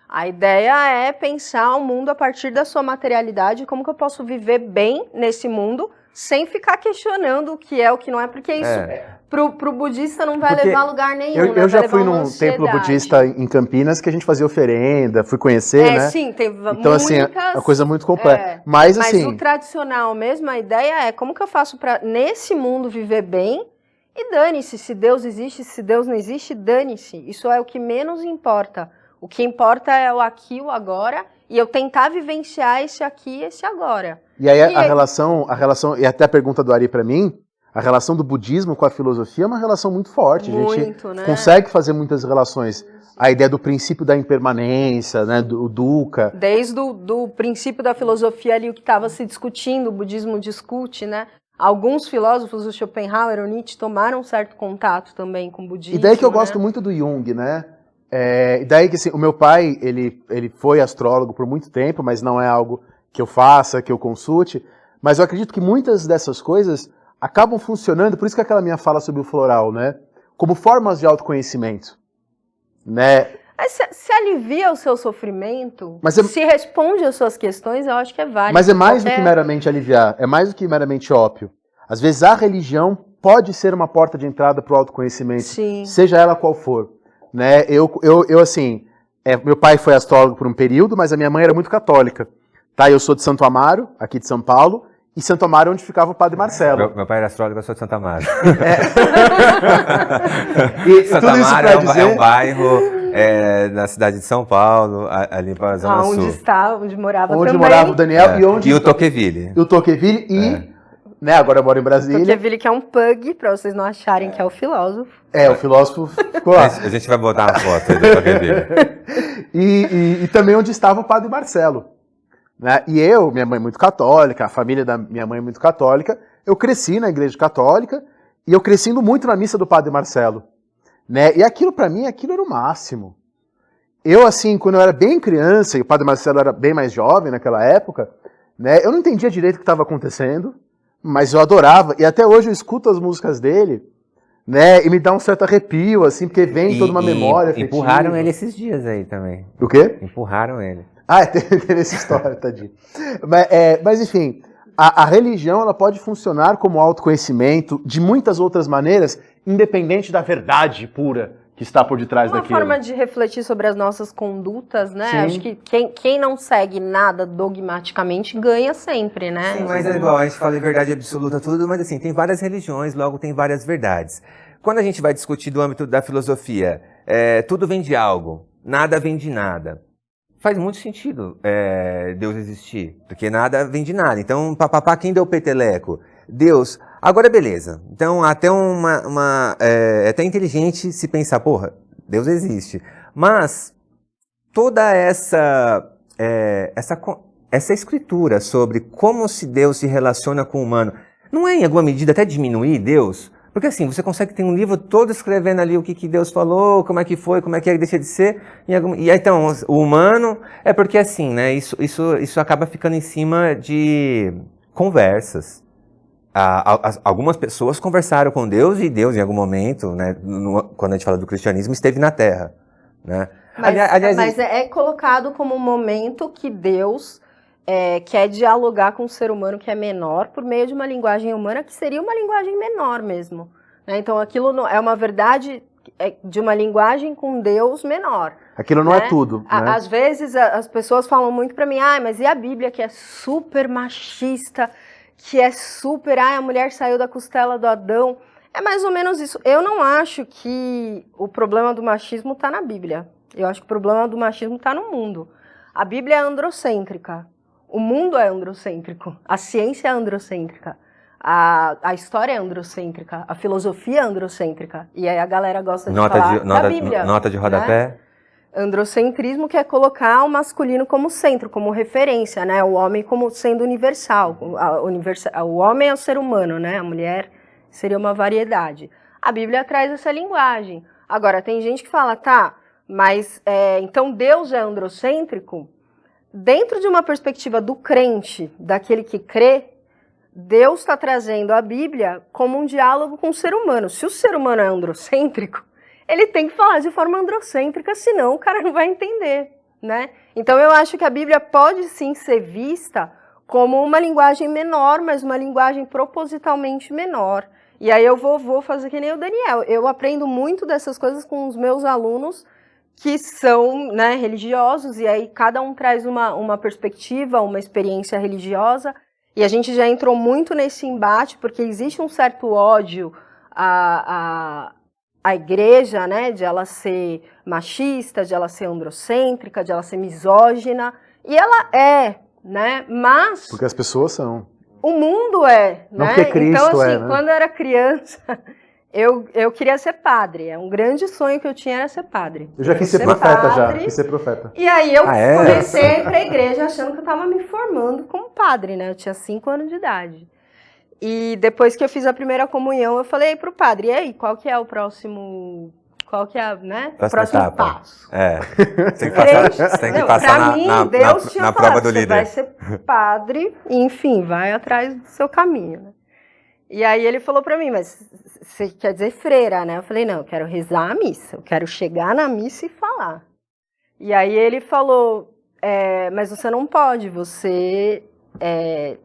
A ideia é pensar o mundo a partir da sua materialidade, como que eu posso viver bem nesse mundo, sem ficar questionando o que é, o que não é, porque isso pro budista não vai levar a lugar nenhum. Eu já fui num templo budista em Campinas que a gente fazia oferenda, fui conhecer, né? Sim, tem então, muitas... assim, é uma coisa muito completa. Mas assim... o tradicional mesmo, a ideia é como que eu faço para nesse mundo viver bem e dane-se se Deus existe, se Deus não existe, dane-se. Isso é o que menos importa. O que importa é o aqui, o agora, e eu tentar vivenciar esse aqui e esse agora. E aí a relação, e até a pergunta do Ari para mim, a relação do budismo com a filosofia é uma relação muito forte. A gente consegue fazer muitas relações. A ideia do princípio da impermanência, né, do dukkha. Desde do princípio da filosofia ali, o que estava se discutindo, o budismo discute, né? Alguns filósofos, o Schopenhauer, o Nietzsche, tomaram um certo contato também com o budismo. E daí que eu gosto muito do Jung, né? E daí que assim, o meu pai, ele foi astrólogo por muito tempo, mas não é algo que eu faça, que eu consulte. Mas eu acredito que muitas dessas coisas acabam funcionando, por isso que aquela minha fala sobre o floral, né? Como formas de autoconhecimento, né? Se alivia o seu sofrimento, mas se responde às suas questões, eu acho que é válido. Mas é mais do que meramente aliviar, é mais do que meramente ópio. Às vezes a religião pode ser uma porta de entrada para o autoconhecimento, seja ela qual for. Né? Eu assim, meu pai foi astrólogo por um período, mas a minha mãe era muito católica. Tá? Eu sou de Santo Amaro, aqui de São Paulo, e Santo Amaro onde ficava o Padre Marcelo. Meu pai era astrólogo, eu sou de Santa Amaro. E Santa tudo isso Amaro pra é dizer... um bairro na cidade de São Paulo, ali para a Zona Sul. Onde morava Onde também. morava o Daniel e onde... E o Tocqueville. E o Tocqueville e... Né, agora eu moro em Brasília. Tocqueville, que é um pug, pra vocês não acharem que é o filósofo. O filósofo ficou lá. A gente vai botar uma foto aí do Tocqueville. E também onde estava o Padre Marcelo. Né? E eu, minha mãe é muito católica, a família da minha mãe é muito católica, eu cresci na igreja católica e eu cresci indo muito na missa do Padre Marcelo. Né? E aquilo pra mim, aquilo era o máximo. Eu, assim, quando eu era bem criança, e o Padre Marcelo era bem mais jovem naquela época, né, eu não entendia direito o que estava acontecendo, mas eu adorava, e até hoje eu escuto as músicas dele, né, e me dá um certo arrepio, assim, porque vem toda uma memória afetiva. Empurraram ele esses dias aí também. O quê? Empurraram ele. Teve essa história, tadinho. Mas enfim, a religião ela pode funcionar como autoconhecimento de muitas outras maneiras, independente da verdade pura que está por detrás daquilo. Uma forma de refletir sobre as nossas condutas, né? Sim. Acho que quem não segue nada dogmaticamente ganha sempre, né? Sim, mas é igual, a gente fala em verdade absoluta tudo, mas assim, tem várias religiões, logo tem várias verdades. Quando a gente vai discutir do âmbito da filosofia, tudo vem de algo, nada vem de nada. Faz muito sentido Deus existir, porque nada vem de nada. Então, papapá, quem deu o peteleco? Deus. Agora, beleza. Então, até é até inteligente se pensar, porra, Deus existe. Mas, toda essa escritura sobre como se Deus se relaciona com o humano, não é em alguma medida até diminuir Deus? Porque assim, você consegue ter um livro todo escrevendo ali o que Deus falou, como é que foi, como é que deixa de ser. E então, o humano é porque assim, né? Isso acaba ficando em cima de conversas. Algumas pessoas conversaram com Deus e Deus, em algum momento, né, quando a gente fala do cristianismo, esteve na Terra. Né? Mas é colocado como um momento que Deus quer dialogar com o ser humano que é menor por meio de uma linguagem humana que seria uma linguagem menor mesmo. Né? Então aquilo não, é uma verdade de uma linguagem com Deus menor. Aquilo não é tudo. Né? Às vezes as pessoas falam muito pra mim, mas e a Bíblia que é super machista, que é super, a mulher saiu da costela do Adão. É mais ou menos isso. Eu não acho que o problema do machismo está na Bíblia. Eu acho que o problema do machismo está no mundo. A Bíblia é androcêntrica. O mundo é androcêntrico. A ciência é androcêntrica. A história é androcêntrica. A filosofia é androcêntrica. E aí a galera gosta de falar da Bíblia. Nota de rodapé. Né? Androcentrismo quer colocar o masculino como centro, como referência, né? O homem como sendo universal. O homem é o ser humano, né? A mulher seria uma variedade. A Bíblia traz essa linguagem. Agora, tem gente que fala, mas então Deus é androcêntrico? Dentro de uma perspectiva do crente, daquele que crê, Deus está trazendo a Bíblia como um diálogo com o ser humano. Se o ser humano é androcêntrico, ele tem que falar de forma androcêntrica, senão o cara não vai entender, né? Então eu acho que a Bíblia pode sim ser vista como uma linguagem menor, mas uma linguagem propositalmente menor. E aí eu vou fazer que nem o Daniel. Eu aprendo muito dessas coisas com os meus alunos que são, né, religiosos, e aí cada um traz uma perspectiva, uma experiência religiosa, e a gente já entrou muito nesse embate, porque existe um certo ódio à igreja, né, de ela ser machista, de ela ser androcêntrica, de ela ser misógina, e ela é, né, mas... Porque as pessoas são. O mundo é, não né? Porque Cristo então, assim, né? Quando eu era criança, eu queria ser padre. Um grande sonho que eu tinha era ser padre. Eu já quis ser profeta, Quis ser profeta. E aí eu comecei a ir pra igreja achando que eu tava me formando como padre, né? Eu tinha 5 anos de idade. E depois que eu fiz a primeira comunhão, eu falei pro padre, e aí, qual que é o próximo... Qual que é, né? O próximo passo? Você tem que passar na prova do líder. Você vai ser padre, e, enfim, vai atrás do seu caminho, né? E aí ele falou pra mim, mas você quer dizer freira, né? Eu falei, não, eu quero rezar a missa, eu quero chegar na missa e falar. E aí ele falou, mas você não pode, você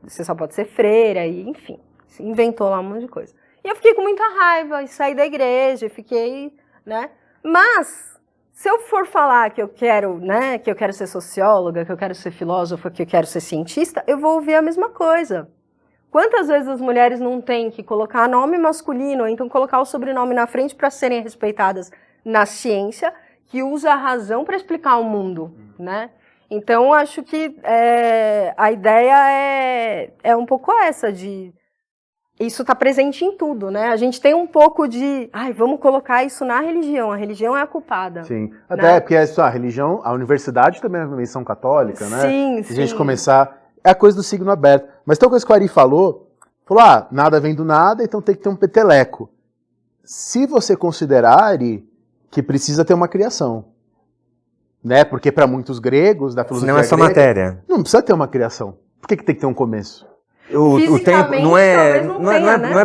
só pode ser freira, e enfim, inventou lá um monte de coisa. E eu fiquei com muita raiva, e saí da igreja, e fiquei, né? Mas, se eu for falar que eu quero, né, que eu quero ser socióloga, que eu quero ser filósofa, que eu quero ser cientista, eu vou ouvir a mesma coisa. Quantas vezes as mulheres não têm que colocar nome masculino, ou então colocar o sobrenome na frente para serem respeitadas na ciência, que usa a razão para explicar o mundo, né? Então, acho que a ideia é um pouco essa, de isso está presente em tudo, né? A gente tem um pouco de, vamos colocar isso na religião, a religião é a culpada. Sim, até porque a religião, a universidade também é uma missão católica, né? Sim, Se a gente começar, é a coisa do signo aberto. Mas tem uma coisa que o Ari falou, nada vem do nada, então tem que ter um peteleco. Se você considerar, Ari, que precisa ter uma criação, né? Porque para muitos gregos, da filosofia não é só grega, matéria. não precisa ter uma criação. Por que tem que ter um começo? O tempo não é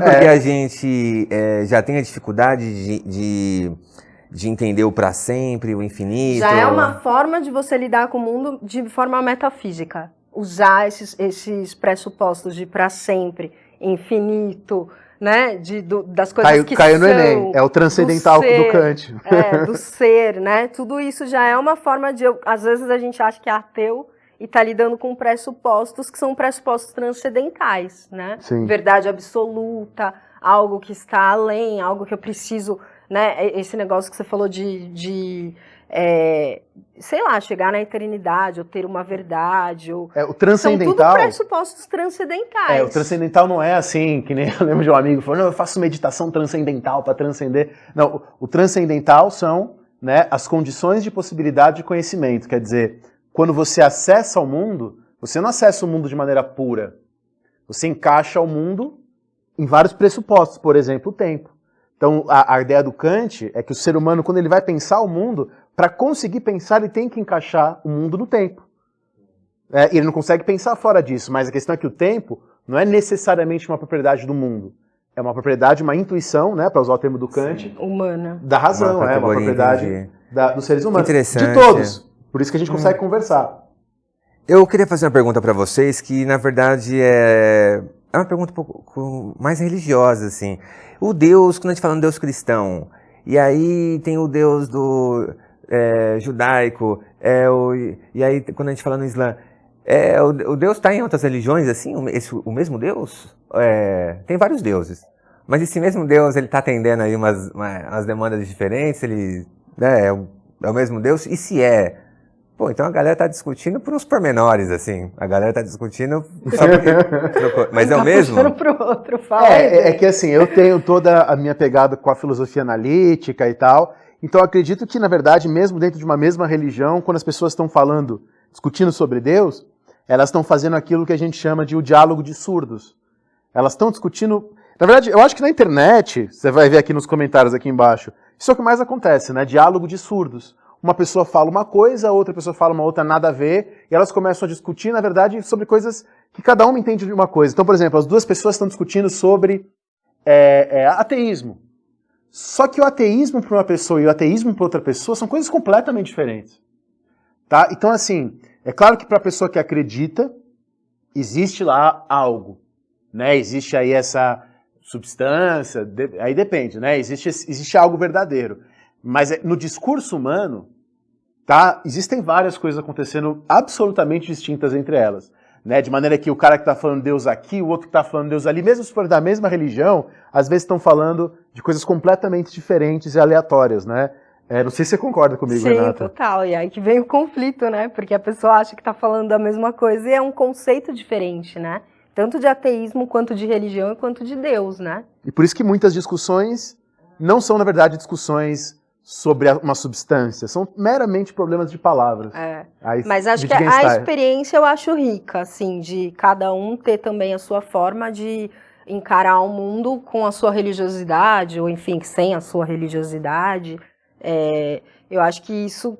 porque né? a gente já tem a dificuldade de entender o para sempre, o infinito. Já é uma forma de você lidar com o mundo de forma metafísica. Usar esses pressupostos de para sempre, infinito, né? Das coisas que caiu são. No Enem. É o transcendental do Kant. Do ser, né? Tudo isso já é uma forma de... Às vezes a gente acha que é ateu e está lidando com pressupostos que são pressupostos transcendentais, né? Sim. Verdade absoluta, algo que está além, algo que eu preciso, né? Esse negócio que você falou sei lá, chegar na eternidade, ou ter uma verdade, ou... O transcendental... São tudo pressupostos transcendentais. O transcendental não é assim, que nem eu lembro de um amigo falando, não, eu faço meditação transcendental para transcender. Não, o transcendental são, né, as condições de possibilidade de conhecimento, quer dizer... Quando você acessa o mundo, você não acessa o mundo de maneira pura. Você encaixa o mundo em vários pressupostos, por exemplo, o tempo. Então, a ideia do Kant é que o ser humano, quando ele vai pensar o mundo, para conseguir pensar, ele tem que encaixar o mundo no tempo. E ele não consegue pensar fora disso, mas a questão é que o tempo não é necessariamente uma propriedade do mundo. É uma propriedade, uma intuição, né, para usar o termo do Kant, humana. Da razão, uma propriedade dos seres humanos. Interessante. De todos. Por isso que a gente consegue conversar. Eu queria fazer uma pergunta para vocês que, na verdade, é uma pergunta um pouco mais religiosa, assim. O Deus, quando a gente fala um Deus cristão, e aí tem o Deus do judaico, e aí quando a gente fala no Islã, o Deus está em outras religiões, assim, o mesmo Deus? Tem vários deuses. Mas esse mesmo Deus, ele está atendendo aí umas demandas diferentes, ele é o mesmo Deus? E se é? Pô, então a galera tá discutindo por uns pormenores, assim. A galera tá discutindo só porque trocou. Mas é o mesmo? Puxando pro outro, fala. É que assim, eu tenho toda a minha pegada com a filosofia analítica e tal. Então eu acredito que, na verdade, mesmo dentro de uma mesma religião, quando as pessoas estão discutindo sobre Deus, elas estão fazendo aquilo que a gente chama de o diálogo de surdos. Elas estão discutindo... Na verdade, eu acho que na internet, você vai ver aqui nos comentários aqui embaixo, isso é o que mais acontece, né? Diálogo de surdos. Uma pessoa fala uma coisa, outra pessoa fala uma outra, nada a ver, e elas começam a discutir, na verdade, sobre coisas que cada uma entende de uma coisa. Então, por exemplo, as duas pessoas estão discutindo sobre ateísmo. Só que o ateísmo para uma pessoa e o ateísmo para outra pessoa são coisas completamente diferentes. Tá? Então, assim, é claro que para a pessoa que acredita, existe lá algo. Né? Existe aí essa substância, aí depende, né? Existe algo verdadeiro. Mas no discurso humano, tá? Existem várias coisas acontecendo absolutamente distintas entre elas. Né? De maneira que o cara que está falando Deus aqui, o outro que está falando Deus ali, mesmo se for da mesma religião, às vezes estão falando de coisas completamente diferentes e aleatórias, né? Não sei se você concorda comigo, Sim, Renata. Total. E aí que vem o conflito, né? Porque a pessoa acha que está falando da mesma coisa e é um conceito diferente, né? Tanto de ateísmo, quanto de religião e quanto de Deus, né? E por isso que muitas discussões não são, na verdade, discussões sobre uma substância, são meramente problemas de palavras. Mas acho que a experiência eu acho rica, assim, de cada um ter também a sua forma de encarar o mundo com a sua religiosidade, ou enfim, sem a sua religiosidade. Eu acho que isso,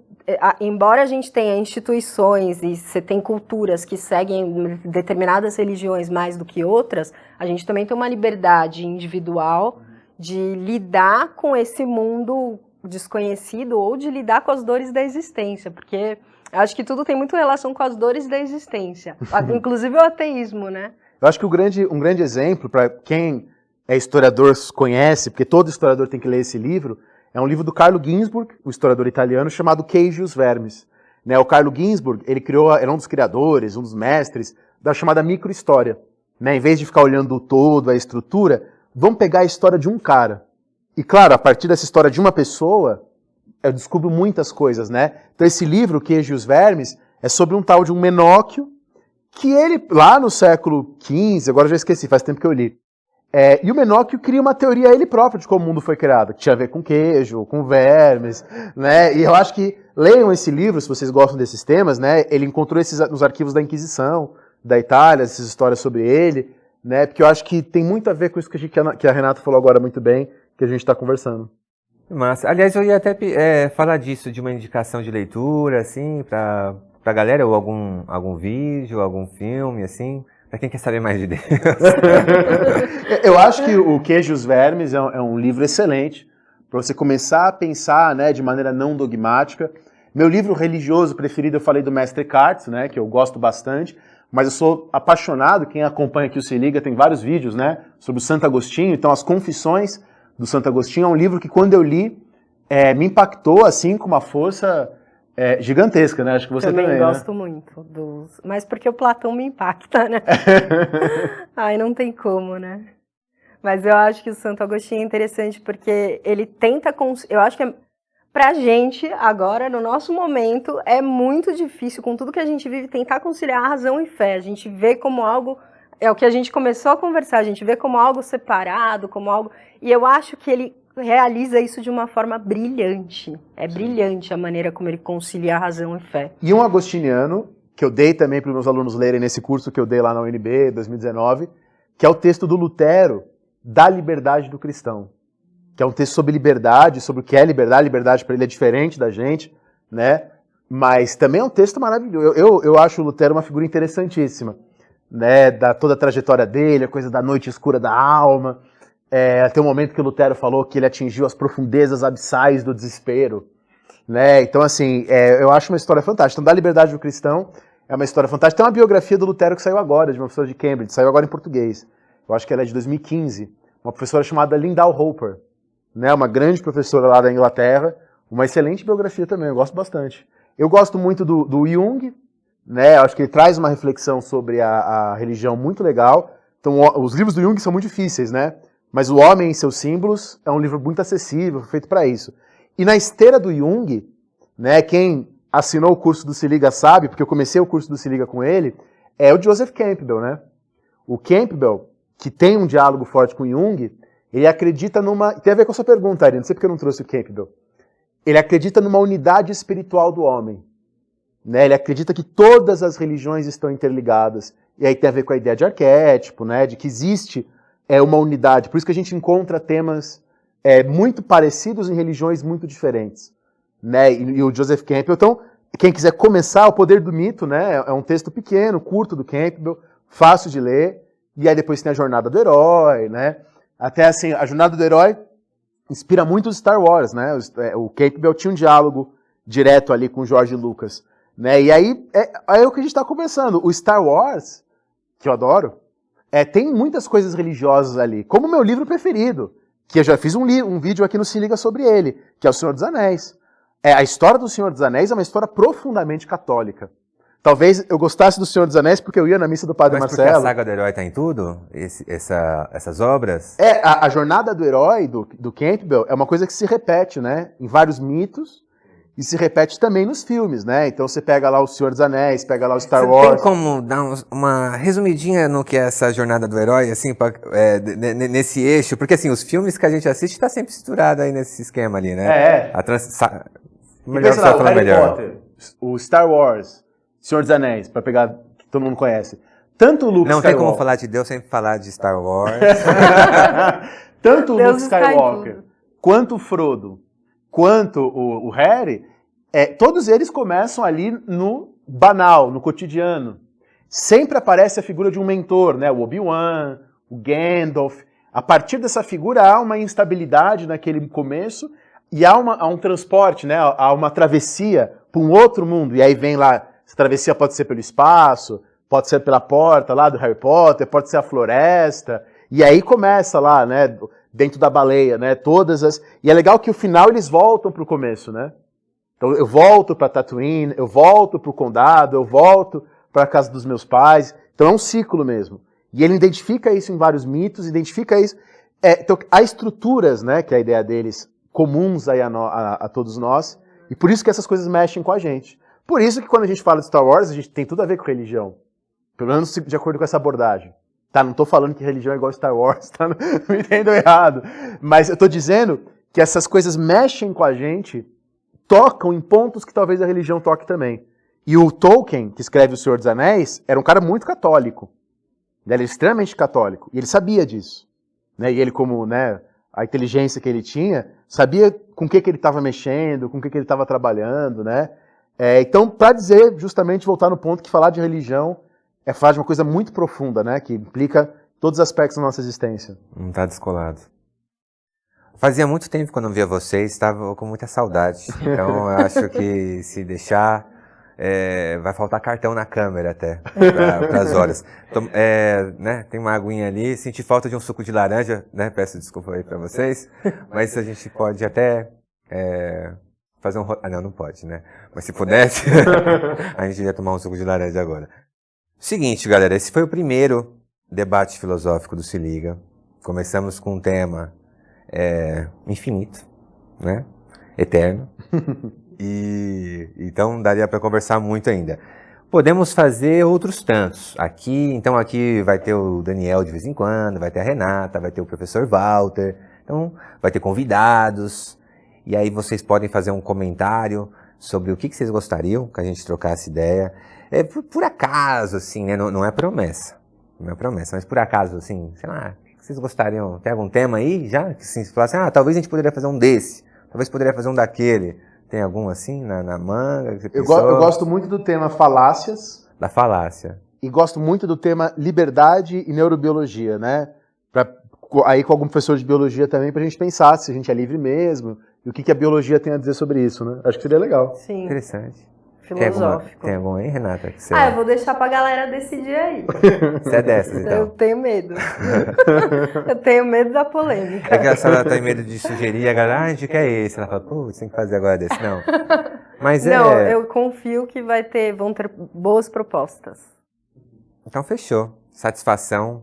embora a gente tenha instituições e você tem culturas que seguem determinadas religiões mais do que outras, a gente também tem uma liberdade individual de lidar com esse mundo desconhecido ou de lidar com as dores da existência, porque eu acho que tudo tem muito relação com as dores da existência, inclusive o ateísmo, né? Eu acho que um grande exemplo, para quem é historiador conhece, porque todo historiador tem que ler esse livro, é um livro do Carlo Ginzburg, o historiador italiano, chamado Queijo e os Vermes. Né, o Carlo Ginzburg, ele era um dos criadores, um dos mestres da chamada microhistória. né? Em vez de ficar olhando o todo, a estrutura, vamos pegar a história de um cara. E claro, a partir dessa história de uma pessoa, eu descubro muitas coisas, né? Então esse livro, Queijo e os Vermes, é sobre um tal de um Menóquio, que ele, lá no século XV, agora eu já esqueci, faz tempo que eu li, e o Menóquio cria uma teoria ele próprio de como o mundo foi criado, que tinha a ver com queijo, com vermes, né? E eu acho que leiam esse livro, se vocês gostam desses temas, né? Ele encontrou esses nos arquivos da Inquisição, da Itália, essas histórias sobre ele, né? Porque eu acho que tem muito a ver com isso que a Renata falou agora muito bem, que a gente está conversando. Massa. Aliás, eu ia até falar disso, de uma indicação de leitura, assim, pra galera, ou algum vídeo, algum filme, assim, pra quem quer saber mais de Deus. Eu acho que o Queijo e os Vermes é um livro excelente para você começar a pensar, né, de maneira não dogmática. Meu livro religioso preferido, eu falei do Mestre Eckhart, né, que eu gosto bastante, mas eu sou apaixonado, quem acompanha aqui o Se Liga tem vários vídeos, né, sobre o Santo Agostinho. Então, As Confissões do Santo Agostinho é um livro que, quando eu li, me impactou, assim, com uma força gigantesca, né? Acho que você também, gosto né? muito dos... Mas porque o Platão me impacta, né? Ai, não tem como, né? Mas eu acho que o Santo Agostinho é interessante porque ele tenta... Eu acho que pra gente, agora, no nosso momento, é muito difícil, com tudo que a gente vive, tentar conciliar razão e fé. A gente vê como algo... É o que a gente começou a conversar, a gente vê como algo separado, como algo... E eu acho que ele realiza isso de uma forma brilhante. É brilhante a maneira como ele concilia razão e fé. E um agostiniano, que eu dei também para os meus alunos lerem nesse curso que eu dei lá na UNB, 2019, que é o texto do Lutero, Da Liberdade do Cristão. Que é um texto sobre liberdade, sobre o que é liberdade. Liberdade para ele é diferente da gente, né? Mas também é um texto maravilhoso. Eu acho o Lutero uma figura interessantíssima, né? Toda a trajetória dele, a coisa da noite escura da alma. Tem um momento que o Lutero falou que ele atingiu as profundezas abissais do desespero, né? Então, assim, eu acho uma história fantástica. Então, Da Liberdade do Cristão é uma história fantástica. Tem uma biografia do Lutero que saiu agora, de uma professora de Cambridge, saiu agora em português. Eu acho que ela é de 2015. Uma professora chamada Lindau Hopper, né? Uma grande professora lá da Inglaterra. Uma excelente biografia também, eu gosto bastante. Eu gosto muito do Jung, né? Eu acho que ele traz uma reflexão sobre a religião muito legal. Então, os livros do Jung são muito difíceis, né? Mas O Homem e Seus Símbolos é um livro muito acessível, feito para isso. E na esteira do Jung, né, quem assinou o curso do Se Liga sabe, porque eu comecei o curso do Se Liga com ele, é o Joseph Campbell, né? O Campbell, que tem um diálogo forte com o Jung, ele acredita numa... Tem a ver com a sua pergunta, Ari, não sei porque eu não trouxe o Campbell. Ele acredita numa unidade espiritual do homem. Né? Ele acredita que todas as religiões estão interligadas. E aí tem a ver com a ideia de arquétipo, né? De que existe uma unidade. Por isso que a gente encontra temas muito parecidos em religiões muito diferentes. Né? E o Joseph Campbell, então, quem quiser começar, O Poder do Mito, né? É um texto pequeno, curto do Campbell, fácil de ler, e aí depois tem a Jornada do Herói, né? Até assim, a Jornada do Herói inspira muito os Star Wars, né? O Campbell tinha um diálogo direto ali com o George Lucas, né? E aí é o que a gente está conversando. O Star Wars, que eu adoro, tem muitas coisas religiosas ali, como o meu livro preferido, que eu já fiz um vídeo aqui no Se Liga sobre ele, que é O Senhor dos Anéis. A história do Senhor dos Anéis é uma história profundamente católica. Talvez eu gostasse do Senhor dos Anéis porque eu ia na missa do Padre Mas Marcelo. Porque a saga do herói está em tudo? Essas obras? A jornada do herói, do Campbell, é uma coisa que se repete, né? Em vários mitos. E se repete também nos filmes, né? Então você pega lá O Senhor dos Anéis, pega lá o Star Wars. Tem como dar uma resumidinha no que é essa jornada do herói, assim, nesse eixo? Porque, assim, os filmes que a gente assiste tá sempre misturado aí nesse esquema ali, né? Melhor você lá, o Harry Potter, o Star Wars, Senhor dos Anéis, pra pegar que todo mundo conhece. Tanto o Luke Não Skywalker... tem como falar de Deus sem falar de Star Wars. Tanto o Luke Skywalker, quanto o Frodo, quanto o Harry, todos eles começam ali no banal, no cotidiano. Sempre aparece a figura de um mentor, né? O Obi-Wan, o Gandalf. A partir dessa figura há uma instabilidade naquele começo e há um transporte, né? Há uma travessia para um outro mundo. E aí vem lá, essa travessia pode ser pelo espaço, pode ser pela porta lá do Harry Potter, pode ser a floresta. E aí começa lá, né? Dentro da baleia, né? E é legal que o final eles voltam para o começo, né? Então eu volto para Tatooine, eu volto para o condado, eu volto para a casa dos meus pais. Então é um ciclo mesmo. E ele identifica isso em vários mitos, identifica isso... então, há estruturas, né, que é a ideia deles, comuns aí a todos nós, e por isso que essas coisas mexem com a gente. Por isso que quando a gente fala de Star Wars, a gente tem tudo a ver com religião. Pelo menos de acordo com essa abordagem. Tá, não estou falando que religião é igual Star Wars, tá? Não me entendam errado. Mas eu estou dizendo que essas coisas mexem com a gente, tocam em pontos que talvez a religião toque também. E o Tolkien, que escreve O Senhor dos Anéis, era um cara muito católico. Ele era extremamente católico. E ele sabia disso. Né? E ele, como, né, a inteligência que ele tinha, sabia com o que ele estava mexendo, com o que ele estava trabalhando, né? Então, para dizer, justamente, voltar no ponto que falar de religião é falar de uma coisa muito profunda, né? Que implica todos os aspectos da nossa existência. Não tá descolado. Fazia muito tempo que eu não via vocês, estava com muita saudade. Então, eu acho que se deixar, vai faltar cartão na câmera até, para as horas. Né, tem uma aguinha ali, senti falta de um suco de laranja, né? Peço desculpa aí para vocês, mas a gente pode até fazer um... não pode, né? Mas se pudesse, a gente ia tomar um suco de laranja agora. Seguinte, galera, esse foi o primeiro debate filosófico do Se Liga. Começamos com um tema infinito, né? Eterno. E então daria para conversar muito ainda. Podemos fazer outros tantos. Então aqui vai ter o Daniel de vez em quando, vai ter a Renata, vai ter o professor Walter, então vai ter convidados. E aí vocês podem fazer um comentário sobre o que vocês gostariam que a gente trocasse ideia. Por acaso, assim, né? Não é promessa. Não é promessa, mas por acaso, assim, sei lá, o que vocês gostariam? Tem algum tema aí já? Que assim, você fala assim, talvez a gente poderia fazer um desse, talvez poderia fazer um daquele. Tem algum assim na manga? Eu gosto muito do tema falácias. Da falácia. E gosto muito do tema liberdade e neurobiologia, né? Aí com algum professor de biologia também, pra gente pensar se a gente é livre mesmo e o que a biologia tem a dizer sobre isso, né? Acho que seria legal. Sim. Interessante. Filosófico. Tem algum aí, Renata? Que você... eu vou deixar pra galera decidir aí. Você é dessas, então? Eu tenho medo. Eu tenho medo da polêmica. É que a senhora tem medo de sugerir, a galera, a gente quer esse. Ela fala, putz, tem que fazer agora desse. Não. Mas Não, eu confio que vão ter boas propostas. Então fechou. Satisfação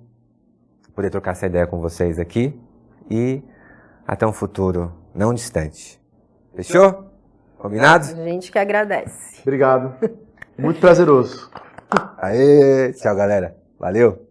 poder trocar essa ideia com vocês aqui e até um futuro não distante. Fechou? Combinado? A gente que agradece. Obrigado. Muito prazeroso. Aê, tchau, galera. Valeu.